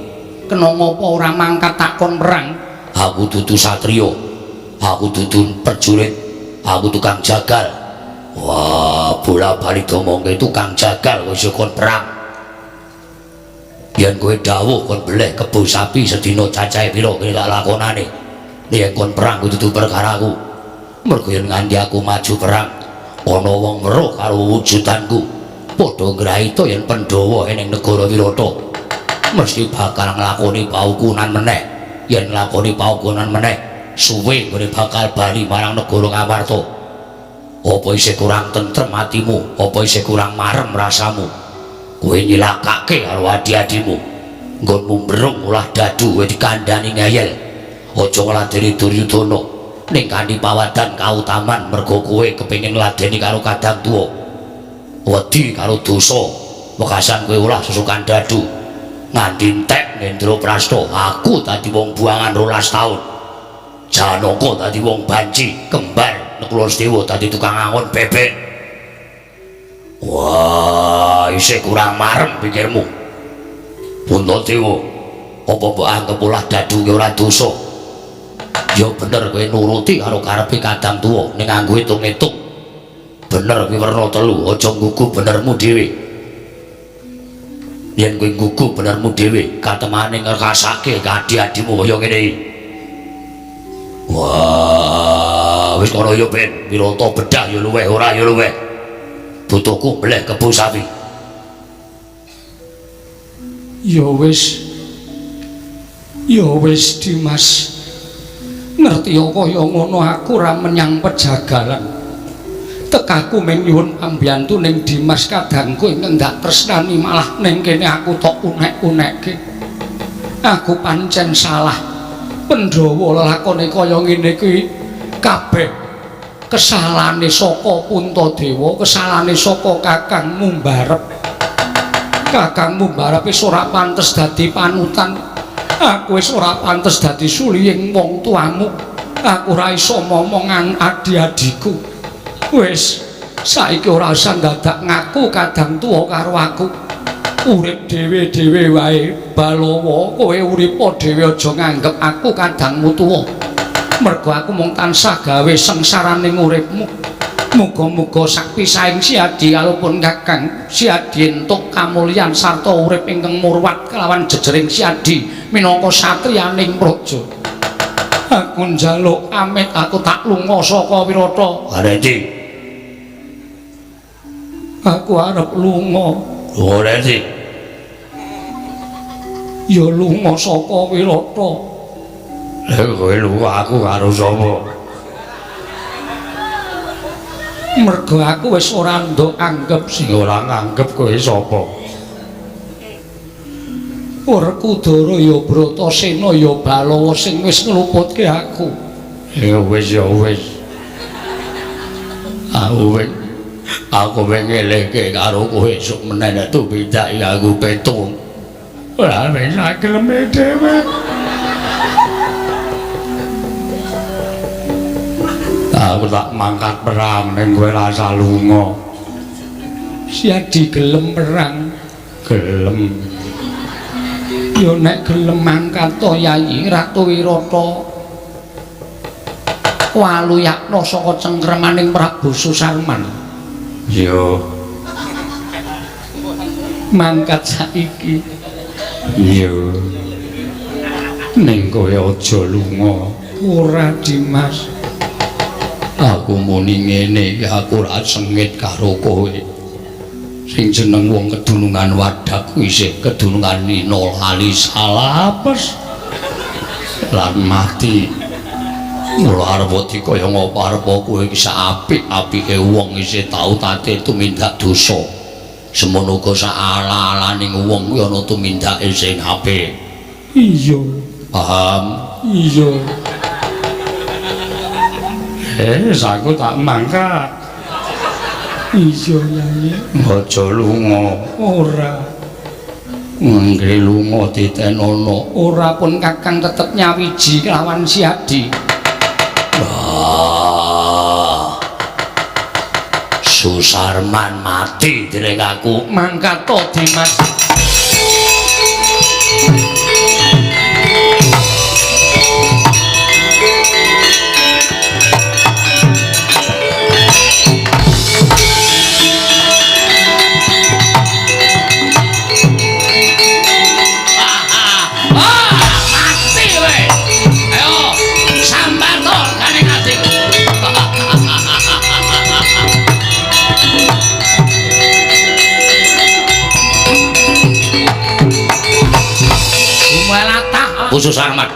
Kena ngapa ora mangkat takon perang?
Aku dudu satriya. Aku dudu prajurit. Aku tukang jagal. Wah, bola-bali domongke tukang jagal wis kon perang. Yen kowe dawuh kon beleh kebo sapi sedina cacahe pira kene tak lakonane. Yen kon perang kudu dudu perkaraku. Mergo yen nganti aku maju perang, ana wong weruh karo wujudanku. Padha ngrahita yen Pandhawa ning negara Wirata mesti bakal nglakoni paukunan meneh. Yen nglakoni paukunan meneh, suwe kowe bakal bali marang negara Ngamarta. Apa isih kurang tentrem atimu? Apa isih kurang marem rasamu? Kowe nyilakake karo adi-adimu. Nggonmu mbrung ulah dadu kowe dikandhani ngayel. Aja ngladeni Duryudana ning kanthi pawadan kautaman mergo kowe kepengin ngladeni karo kadang tuwa. Wedi karo dosa, wekasan kowe ulah sesukan dadu. Nganti entek Ngendraprasta, aku dadi wong buangan 12 taun. Janaka dadi wong banci, kembar Nekulasdewa dadi tukang angon bebek. Wah, isih kurang marem pikirmu. Untadewa, apa mbok anggap ulah dadu ki ora dosa? Ya bener kowe nuruti karo karepe kadang tuwa ning nganggo hitung-hitung. Bener kuwi werna telu, aja nggugu benermu dhewe. Yen kowe nggugu benermu dhewe, katemane ngerkasake adi-adimu kaya ngene iki. Wah, wis kono ya Ben, Wirata bedah ya luweh, ora ya luweh. Butuhku mleh kebo sapi.
Ya wis Dimas. Ngerti kaya ngono aku ora menyang pejagalan. Tekaku mung nyuwun pambiyantu ning Dimas kadangku ingkang ndak tresnani malah ning kene aku tok unek-unekke. Aku pancen salah. Pandhawa lakone kaya ngene kuwi kabeh kesalahane saka Puntadewa, kesalahane saka Kakangmu Mbarep. Kakangmu Mbarep wis ora pantes dadi panutan. Aku wis ora pantes dadi suli ing wong tuamu. Aku ora iso momongan adi-adiku. Wis saiki ora usah dadak ngaku kadang tuwa karo aku. Urip dhewe-dhewe wae Balawa, kowe uripa dhewe aja nganggep aku kadangmu tuwa. Mergo aku mung tansah gawe sengsaraning uripmu. Muga-muga sapisaing Si Adi kalupun Kakang Si Adi entuk kamulyan sarta urip ingkang murwat kelawan jejering Si Adi minangka satriyaning praja. Aku njaluk amit aku tak lunga saka Wirata.
Arep
Aku arep lunga.
ora sih.
Ya lunga saka Wirata.
Lha kowe lunga aku karo sapa?
Mergo aku wis ora nduk anggep
Sing ora nganggep kowe sapa?
Werkudara ya Bratasena ya Balawa sing wis ngluputke aku.
Ya wis. Aku pengeleke karo kowe esuk meneh nek tumindak aku petung. Ora bisa geleme dhewe. Aku tak mangkat perang ning kowe rasa lunga.
Si Adi gelem perang.
Gelem.
Ya nek gelem mangkat to Yayi Ratu Wirata. Waluyakna saka cengkremaning Prabu Susarman.
Yo.
Mangkat saiki.
Yo. Ning kowe aja lunga.
Ora Dimas. Aku muni ngene, aku ora sengit karo kowe. Sing jeneng wong kedunungan Wadah kuwi isih kedunungan Nino lali salapes lan mati. Mula arep dikaya ngapa arep kowe iki apik-apike wong isih tau tate tumindak dosa. Semono uga saala-alaning wong kuwi ana tumindake sing apik. Iya. Paham? Iya. Aku tak mangkat. Iya, Nyai. Aja lunga. Ora. Ngangge lunga ditenono. Ora pun Kakang tetep nyawiji kelawan Si Adi. Wah. Susarman mati dereng aku mangkat to Dimas. Khusus Sarman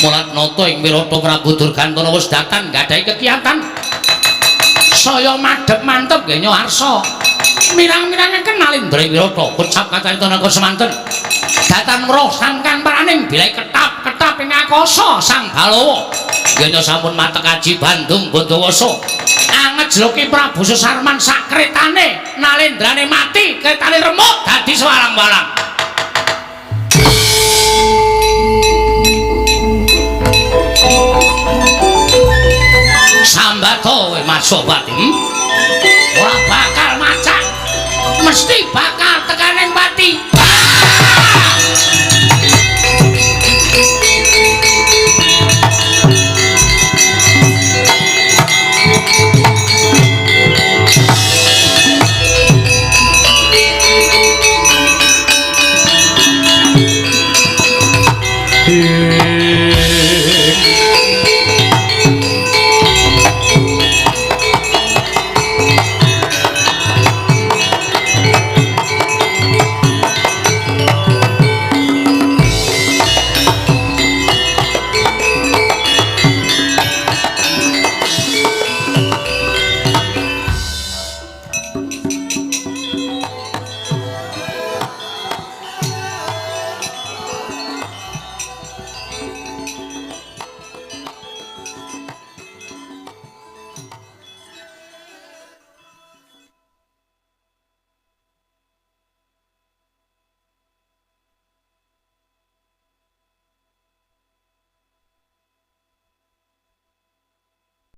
mulat noto ing Wirata Prabu Durgantana wis datang nggadahi kekiatan saya madhep mantep nggih Nyoharsa mirang-mirange kenalin Ndra Wirata ucap kacarita naka semanten datang roh sangkan paraning bilai ketap-ketap ing akasa Sang Balawa nggih sampun matek aji Bandung Bandawasa angejloki Prabu Susarman sak kretane nalendrane mati kretane remuk dadi sewalang-walang. Sambato we Mas Sobat.